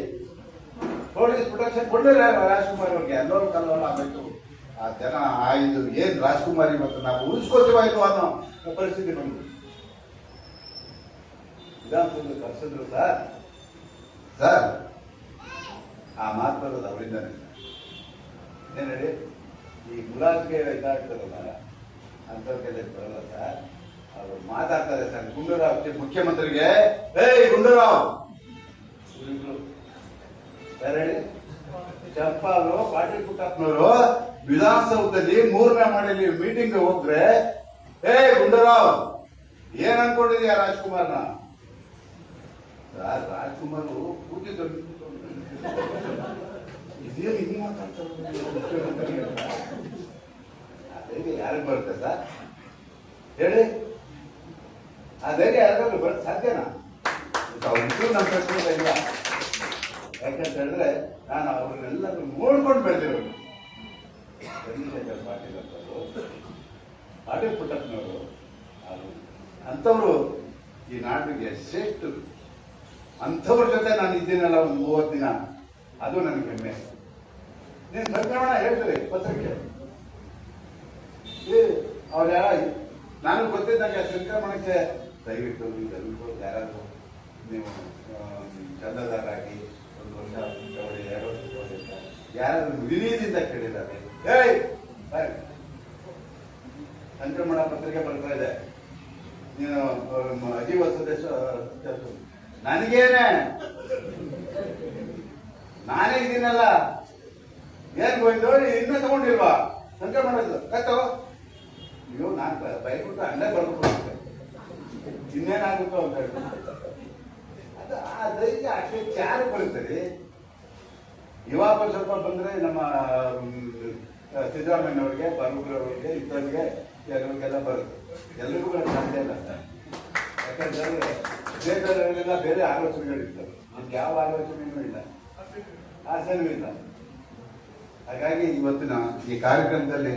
ಪೊಲೀಸ್ ಪ್ರೊಟೆಕ್ಷನ್ ಕೊಡ್ಲಿಲ್ಲ ರಾಜ್ಕುಮಾರ್ ಅವ್ರಿಗೆ, ಅಲ್ಲೋರು ಕಲ್ಲೋರು ಆಗೋಯ್ತು. ಆ ಜನ ಇದು ಏನ್ ರಾಜ್ಕುಮಾರ್ ಇವತ್ತು ನಾವು ಉಳಿಸ್ಕೋತೀವಾಯ್ತು ಅನ್ನೋ ಪರಿಸ್ಥಿತಿ ಬಂದು ವಿಧಾನಸೌಧ ಕರ್ಸಿದ್ರು ಸರ್. ಸರ್ ಆ ಮಾತು ಬರೋದು ಅವರಿಂದಾನೆ. ಏನ್ ಹೇಳಿ, ಈ ಗುಲಾಬ್ಗೆ ಇದಾಗ್ತದಲ್ಲ ಅಂತವ್ರಿಗೆಲ್ಲ ಬರಲ್ಲ ಸರ್. ಅವರು ಮಾತಾಡ್ತಾರೆ ಸರ್. ಗುಂಡೂರಾವ್ ಮುಖ್ಯಮಂತ್ರಿಗೆ, ಗುಂಡೂರಾವ್ ಸರ್ ಹೇಳಿ, ಚಂಪಾಲು ಪಾಟೀಲ್ ಪುಟ್ಟಪ್ಪನವರು ವಿಧಾನಸೌಧದಲ್ಲಿ 3ನೇ ಮಾಡಲಿ ಮೀಟಿಂಗ್ ಹೋದ್ರೆ, ಗುಂಡೂರಾವ್ ಏನ್ ಅನ್ಕೊಂಡಿದ್ಯಾ ರಾಜ್ಕುಮಾರ್ನ? ಸರ್ ರಾಜ್ಕುಮಾರ್ ಕೂತಿದ್ದು ಇದೇನು ಹಿಂಗ್ ಮಾತಾಡ್ತಾರೆ, ಅದೇ ಯಾರಿಗೆ ಬರುತ್ತೆ ಸರ್ ಹೇಳಿ? ಅದೇ ಯಾರಿಗಾದ್ರು ಬರೋದು ಸಾಧ್ಯನಾ? ಅವ್ರಿಗೂ ನಮ್ಮ ಪ್ರಶ್ನೆ ಇಲ್ಲ. ಯಾಕಂತ ಹೇಳಿದ್ರೆ ನಾನು ಅವ್ರನ್ನೆಲ್ಲರೂ ನೋಡ್ಕೊಂಡು ಬೆಳೆದಿರೋದು. ಚಂದ್ರಶೇಖರ್ ಪಾಟೀಲ್ ಅಂತವರು, ಪಾಟೀಲ್ ಪುಟ್ಟಪ್ಪನವರು, ಅಂಥವ್ರು ಈ ನಾಡಿಗೆ ಶ್ರೇಷ್ಠರು. ಅಂಥವ್ರ ಜೊತೆ ನಾನು ಇದ್ದೀನಲ್ಲ ಒಂದು 30 ದಿನ, ಅದು ನನಗೆ ಹೆಮ್ಮೆ. ನೀನು ಸಂಕ್ರಮಣ ಹೇಳ್ತಾರೆ ಪತ್ರಿಕೆ, ಅವ್ರು ಯಾರ ನಾನು ಗೊತ್ತಿದ್ದಂಗೆ ಸಂಕ್ರಮಣಕ್ಕೆ ದಯವಿಟ್ಟು ಇದೆಲ್ಲರೂ ಯಾರಾದರೂ ನೀವು ಚಂದದಾರಾಗಿ 1 ವರ್ಷ ತಗೊಳ್ಳಿ, 2 ವರ್ಷ ತಗೊಳ್ಳಿ, ಯಾರಾದ್ರೂ ವಿನೀತಿಯಿಂದ ಕೇಳಿದ್ದಾರೆ. ಸಂಕ್ರಮಣ ಪತ್ರಿಕೆ ಬರ್ತಾ ಇದೆ, ನೀನು ಅಜೀವ ಸದಸ್ಯ ನನಗೇನೆ, ನಾನೇ ಇದ್ದೀನಲ್ಲ, ಏನ್ ಹೋಯ್ತು ಇನ್ನೂ ತಗೊಂಡಿಲ್ವಾ ಸಂಕ್ರಮಣ ತಗೋ. ಅಯ್ಯೋ ನಾನು ಬೈಬಿಟ್ಟು ಅಲ್ಲೇ ಬರ್ಬಿಟ್ಟು ಇನ್ನೇನಾಗುತ್ತೋ ಅಂತ ಹೇಳ್ಬಿಟ್ಟು ಅದು ಆ ಧೈರ್ಯ ಅಷ್ಟೇ ಯಾರು ಬರುತ್ತದೆ. ಇವಾಗ ಸ್ವಲ್ಪ ಬಂದ್ರೆ ನಮ್ಮ ಸಿದ್ದರಾಮಯ್ಯನವ್ರಿಗೆ, ಬರೂರವ್ರಿಗೆ, ಇದ್ದವ್ರಿಗೆ ಕೆಲವ್ರಿಗೆಲ್ಲ ಬರುತ್ತೆ. ಎಲ್ರಿಗೂ ಸಾಧ್ಯ ಇಲ್ಲ. ಯಾಕಂತಂದ್ರೆ ಬೇರೆಯವರಿಗೆಲ್ಲ ಬೇರೆ ಆಲೋಚನೆಗಳಿರ್ತವೆ, ನಮ್ಗೆ ಯಾವ ಆಲೋಚನೆಯೂ ಇಲ್ಲ, ಆಸೆನೂ ಇಲ್ಲ. ಹಾಗಾಗಿ ಇವತ್ತಿನ ಈ ಕಾರ್ಯಕ್ರಮದಲ್ಲಿ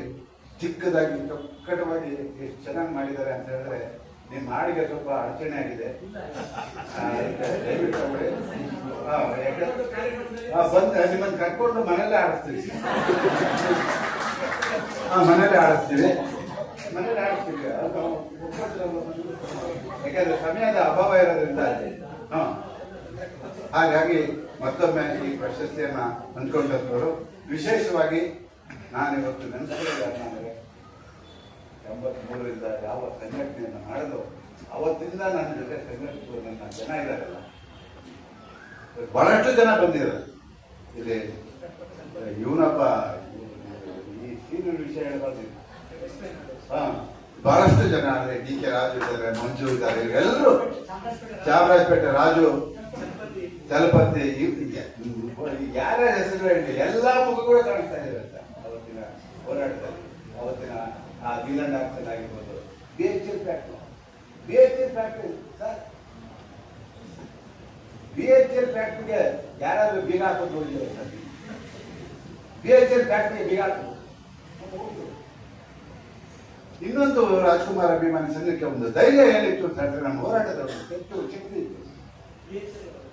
ಚಿಕ್ಕದಾಗಿ ಚೊಕ್ಕಟವಾಗಿ ಎಷ್ಟು ಚೆನ್ನಾಗಿ ಮಾಡಿದ್ದಾರೆ ಅಂತ ಹೇಳಿದ್ರೆ, ನಿಮ್ಮ ಹಾಡಿಗೆ ಸ್ವಲ್ಪ ಅಡಚಣೆ ಆಗಿದೆ, ದಯವಿಟ್ಟು ಬಂದು ನಿಮ್ಮನ್ನು ಕರ್ಕೊಂಡು ಮನೆಯಲ್ಲೇ ಆಡಿಸ್ತೀವಿ. ಮನೇಲೆ ಆಡಿಸ್ತೀವಿ. ಯಾಕಂದ್ರೆ ಸಮಯದ ಅಭಾವ ಇರೋದ್ರಿಂದ. ಹಾಗಾಗಿ ಮತ್ತೊಮ್ಮೆ ಈ ಪ್ರಶಸ್ತಿಯನ್ನ ಹಂಚ್ಕೊಂಡವರು ವಿಶೇಷವಾಗಿ ನಾನಿವತ್ತು ನೆನೆಸ್ಕೊಳ್ಳೋದು, ನನಗೆ 83ರಿಂದ ಯಾವ ಸಂಘಟನೆಯನ್ನು ಮಾಡೋದು ಅವತ್ತಿಂದ ನನ್ನ ಜೊತೆ ಸಂಘಟಿಸುವ ನನ್ನ ಜನ ಇದ್ದಾರಲ್ಲ, ಬಹಳಷ್ಟು ಜನ ಬಂದಿದ್ದಾರೆ. ಇಲ್ಲಿ ಇವನಪ್ಪ ಈ ಸೀನಿಯರ್ ವಿಷಯ ಹೇಳ್ಬಾರ್ದು. ಹಾ, ಬಹಳಷ್ಟು ಜನ ಅಂದ್ರೆ ಡಿ ಕೆ ರಾಜು ಇದ್ದಾರೆ, ಮಂಜು ಇದ್ದಾರೆ, ಎಲ್ಲರೂ ಚಾಮರಾಜಪೇಟೆ ರಾಜು, ಚಲಪತಿ, ಯಾರ್ಯಾರ ಹೆಸರು ಹೇಳಿ ಎಲ್ಲಾ ಮುಖಗಳು ಕಾಣಿಸ್ತಾ ಇದೆ ಅಂತ ಅವತ್ತಿನ ಹೋರಾಟದಲ್ಲಿ. ಅವತ್ತಿನ ಆ ವಿಲಂಡ್ ಆಕ್ಷನ್ ಆಗಿರ್ಬೋದು, BHL ಫ್ಯಾಕ್ಟ್ರಿ ಸರ್, BHL ಫ್ಯಾಕ್ಟ್ರಿಗೆ ಯಾರಾದ್ರೂ ಬೀಗ ಹಾಕೋದು ನೋಡಿದ್ರೆ ಸರ್, BHL ಫ್ಯಾಕ್ಟ್ರಿಗೆ ಬೀಗ ಹಾಕೋದು. ಇನ್ನೊಂದು ರಾಜ್ಕುಮಾರ್ ಅಭಿಮಾನಿ ಸಂಘಕ್ಕೆ ಒಂದು ಧೈರ್ಯ ಏನಿತ್ತು ಅಂತ ಹೇಳಿದ್ರೆ ನಮ್ಮ ಹೋರಾಟದ ಹೆಚ್ಚು ಶಕ್ತಿ ಇತ್ತು.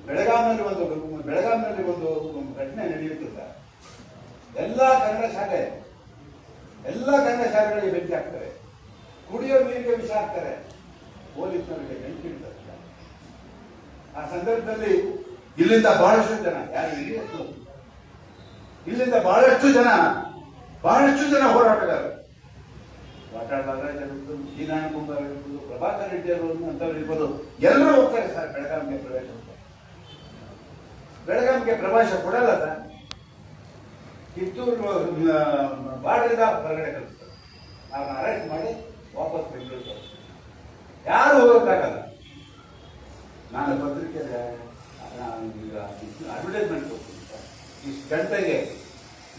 ಬೆಳಗಾವಿನಲ್ಲಿ ಒಂದು ಘಟನೆ ನಡೆಯುತ್ತಿಲ್ಲ. ಎಲ್ಲಾ ಕನ್ನಡ ಶಾಲೆಗಳಿಗೆ ಬೆಂಕಿ ಹಾಕ್ತಾರೆ, ಕುಡಿಯೋ ನೀರಿಗೆ ವಿಷ ಹಾಕ್ತಾರೆ, ಪೊಲೀಸರಿಗೆ ಬೆಂಕಿ ಇಡ್ತಾರೆ. ಆ ಸಂದರ್ಭದಲ್ಲಿ ಇಲ್ಲಿಂದ ಬಹಳಷ್ಟು ಜನ ಬಹಳಷ್ಟು ಜನ ಹೋರಾಟಗಾರರು, ವಾಟಾಳ್ ನಾಗರಾಜ್ ಇರ್ಬೋದು, ಜೀನಾರಾಯಣ ಕುಂಬಾರ್ ಇರ್ಬೋದು, ಪ್ರಭಾಕರ್ ರೆಡ್ಡಿ ಅವರು ಅಂತವ್ರು ಇರ್ಬೋದು, ಎಲ್ಲರೂ ಹೋಗ್ತಾರೆ ಸರ್ ಬೆಳಗಾವಿಗೆ ಪ್ರವೇಶ ಕೊಡಲ್ಲ ಸರ್. ಕಿತ್ತೂರು ಬಾರ್ಡರಿಂದ ಹೊರಗಡೆ ಕಳಿಸ್ತಾರೆ, ಅವ್ರನ್ನ ಅರೆಸ್ಟ್ ಮಾಡಿ ವಾಪಸ್ ಬೆಂಗಳೂರು ಕಳಿಸ್ತಾರೆ. ಯಾರು ಹೋಗೋಕ್ಕಾಗಲ್ಲ. ನಾನು ಪತ್ರಿಕೆಗೆ ಅಡ್ವರ್ಟೈಸ್ಮೆಂಟ್ ಕೊಡ್ತೀನಿ ಸರ್, ಇಷ್ಟು ಗಂಟೆಗೆ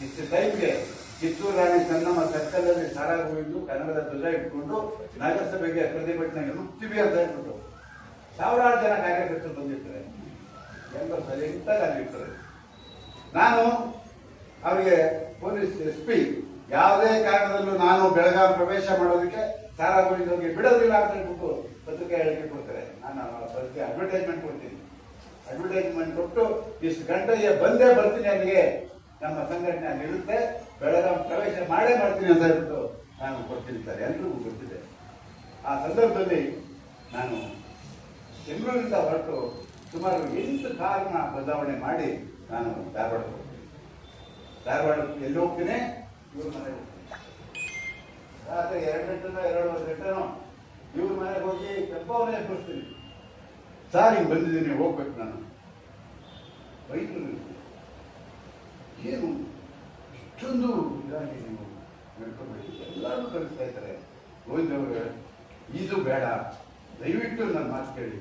ಇಷ್ಟು ಟೈಮ್ಗೆ ಕಿತ್ತೂರು ರಾಣಿ ಚೆನ್ನಮ್ಮ ಸರ್ಕಲ್ ಅಲ್ಲಿ ಸಾರಾಗ ಹೋಗಿದ್ದು ಕನ್ನಡದ ಧ್ವಜ ಇಟ್ಕೊಂಡು ನಗರಸಭೆಗೆ ಪ್ರತಿಭಟನೆ ನುಗ್ತೀವಿ ಅಂತ ಹೇಳ್ಬಿಟ್ಟು ಸಾವಿರಾರು ಜನ ಕಾರ್ಯಕರ್ತರು ಬಂದಿರ್ತಾರೆ, ಎಲ್ಲ ಸರಿಯಾಗಿರ್ತಾರೆ. ನಾನು ಅವರಿಗೆ ಪೊಲೀಸ್ SP ಯಾವುದೇ ಕಾರಣದಲ್ಲೂ ನಾನು ಬೆಳಗಾವಿ ಪ್ರವೇಶ ಮಾಡೋದಕ್ಕೆ ಸಾರಾಗೋಳಿದವರಿಗೆ ಬಿಡೋದಿಲ್ಲ ಅಂತ ಹೇಳ್ಬಿಟ್ಟು ಪತ್ರಿಕೆ ಹೇಳಿಕೆ ಕೊಡ್ತಾರೆ. ನಾನು ಪತ್ರಿಕೆ ಅಡ್ವರ್ಟೈಸ್ಮೆಂಟ್ ಕೊಡ್ತೀನಿ. ಅಡ್ವರ್ಟೈಸ್ಮೆಂಟ್ ಕೊಟ್ಟು ಇಷ್ಟು ಗಂಟೆಗೆ ಬಂದೇ ಬರ್ತೀನಿ, ಅಲ್ಲಿಗೆ ನಮ್ಮ ಸಂಘಟನೆ ಅಲ್ಲಿರುತ್ತೆ, ಬೆಳಗಾವಿ ಪ್ರವೇಶ ಮಾಡೇ ಮಾಡ್ತೀನಿ ಅಂತ ಹೇಳ್ಬಿಟ್ಟು ನಾನು ಕೊಡ್ತೀನಿ ಸರ್. ಎಲ್ರಿಗೂ ಗೊತ್ತಿದೆ. ಆ ಸಂದರ್ಭದಲ್ಲಿ ನಾನು ಬೆಂಗಳೂರಿಂದ ಹೊರಟು ಸುಮಾರು 8 ಕಾರ್ನ ಬದಲಾವಣೆ ಮಾಡಿ ನಾನು ಧಾರವಾಡಕ್ಕೆ ಹೋಗ್ತೀನಿ. ಧಾರವಾಡಕ್ಕೆ ಎಲ್ಲಿ ಹೋಗ್ತೀನಿ? ಇವ್ರ ಮನೆಗೆ ಹೋಗ್ತೀನಿ. ರಾತ್ರಿ 2 ಗಂಟೆನೋ 2:30 ಗಂಟೆನೋ ಇವ್ರ ಮನೆಗೆ ಹೋಗಿ ಕೆಂಪವನ್ನೇ ಎಬ್ಬರಿಸ್ತೀನಿ. ಸರ್ ಹಿಂಗೆ ಬಂದಿದ್ದೀನಿ, ಹೋಗ್ಬೇಕು ನಾನು. ರೈತರು ಏನು ಇಷ್ಟೊಂದು ಇದಾಗಿ ನೀವು ನಡ್ಕೊಬೇಕು, ಎಲ್ಲರೂ ಕಳಿಸ್ತಾ ಇದ್ದಾರೆ. ಗೋವಿಂದವ್ರಿಗೆ ಇದು ಬೇಡ, ದಯವಿಟ್ಟು ನನ್ನ ಮಾತು ಕೇಳಿ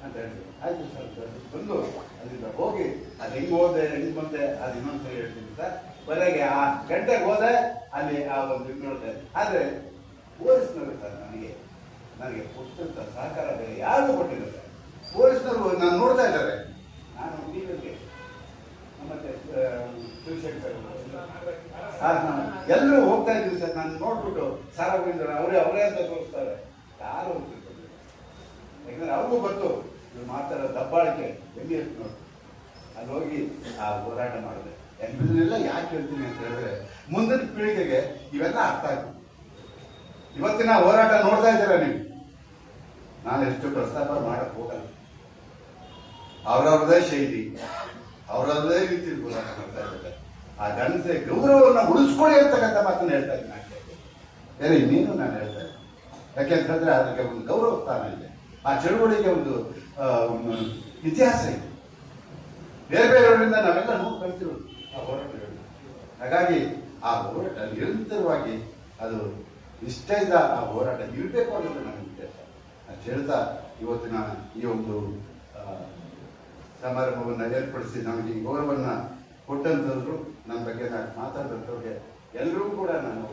ಅಂತ ಹೇಳಿದ್ರು. ಆಯ್ತು ಸರ್, ಬಂದು ಅಲ್ಲಿಂದ ಹೋಗಿ ಅದು ಹೆಂಗೆ ಹೋದೆ ಹೆಂಗೆ ಬಂದೆ ಅದು ಇನ್ನೊಂದ್ಸರಿ ಹೇಳ್ತೀನಿ ಸರ್. ಬೆಳಗ್ಗೆ ಆ ಗಂಟೆಗೆ ಹೋದೆ, ಅಲ್ಲಿ ಆ ಒಂದು ಇದು ನೋಡಿದೆ. ಆದರೆ ಪೊಲೀಸ್ನವರು ಸರ್ ನನಗೆ ಕೊಟ್ಟಂತ ಸಹಕಾರ ಬೇರೆ ಯಾರು ಕೊಟ್ಟಿಲ್ಲ ಸರ್. ಪೊಲೀಸ್ನವರು ನಾನು ನೋಡ್ತಾ ಇದ್ದಾರೆ. ನಾನು ಟಿವಿಗೆ ಮತ್ತೆ ಶಿವಶಂಕರ್ ಎಲ್ಲರೂ ಹೋಗ್ತಾ ಇದ್ದೀವಿ ಸರ್. ನಾನು ನೋಡ್ಬಿಟ್ಟು ಸಾರಾಗೋಗಿದ್ದಾರೆ, ಅವರೇ ಅಂತ ತೋರಿಸ್ತಾರೆ. ಯಾರು ಹೋಗ್ತಿರ್ತಾರೆ, ಯಾಕಂದ್ರೆ ಅವ್ರಿಗೂ ಗೊತ್ತು ಇವ್ರು ಮಾತಾಡೋ ದಬ್ಬಾಳಿಕೆ ಎಲ್ಲಿ ಎಷ್ಟು ನೋಡಿ. ಅಲ್ಲಿ ಹೋಗಿ ಆ ಹೋರಾಟ ಮಾಡಿದೆ. ಇದನ್ನೆಲ್ಲ ಯಾಕೆ ಹೇಳ್ತೀನಿ ಅಂತ ಹೇಳಿದ್ರೆ, ಮುಂದಿನ ಪೀಳಿಗೆಗೆ ಇವೆಲ್ಲ ಅರ್ಥ ಆಯ್ತು. ಇವತ್ತಿನ ಹೋರಾಟ ನೋಡ್ತಾ ಇದ್ದೀರಾ ನೀವು. ನಾನು ಎಷ್ಟು ಪ್ರಸ್ತಾಪ ಮಾಡಕ್ ಹೋಗಲ್ಲ. ಅವರವ್ರದೇ ಶೈಲಿ, ಅವರವ್ರದೇ ರೀತಿಯಲ್ಲಿ ಹೋರಾಟ ಮಾಡ್ತಾ ಇದ್ದಾರೆ. ಆ ಗಂಡಸೆ ಗೌರವವನ್ನು ಉಳಿಸ್ಕೊಳ್ಳಿ ಅಂತಕ್ಕಂಥ ಮಾತನ್ನು ಹೇಳ್ತಾ ಇದ್ದೀನಿ ಅಷ್ಟೇ, ಬೇರೆ ಇನ್ನೇನು ನಾನು ಹೇಳ್ತಾ ಇದ್ದೀನಿ. ಯಾಕೆಂತಂದ್ರೆ ಅದಕ್ಕೆ ಒಂದು ಗೌರವ ಸ್ಥಾನ ಇದೆ. ಆ ಚಳುವಳಿಗೆ ಒಂದು ಇತಿಹಾಸ ಇದೆ. ಬೇರೆ ಬೇರೆಯವರಿಂದ ನಾವೆಲ್ಲ ನೋವು ಕಲ್ತಿರೋದು ಆ ಹೋರಾಟಗಳು. ಹಾಗಾಗಿ ಆ ಹೋರಾಟ ನಿರಂತರವಾಗಿ ಅದು ನಿಷ್ಠೆಯಿಂದ ಆ ಹೋರಾಟ ಇರಬೇಕು ಅನ್ನೋದು ನನ್ನ ಉದ್ದೇಶ. ಅದು ಹೇಳ್ತಾ ಇವತ್ತಿನ ಈ ಒಂದು ಸಮಾರಂಭವನ್ನು ಏರ್ಪಡಿಸಿ ನಮಗೆ ಈ ಗೌರವವನ್ನು ಕೊಟ್ಟಂಥವ್ರು, ನನ್ನ ಬಗ್ಗೆ ನಾನು ಮಾತಾಡಿದಂಥವ್ರಿಗೆ ಎಲ್ಲರೂ ಕೂಡ ನಾನು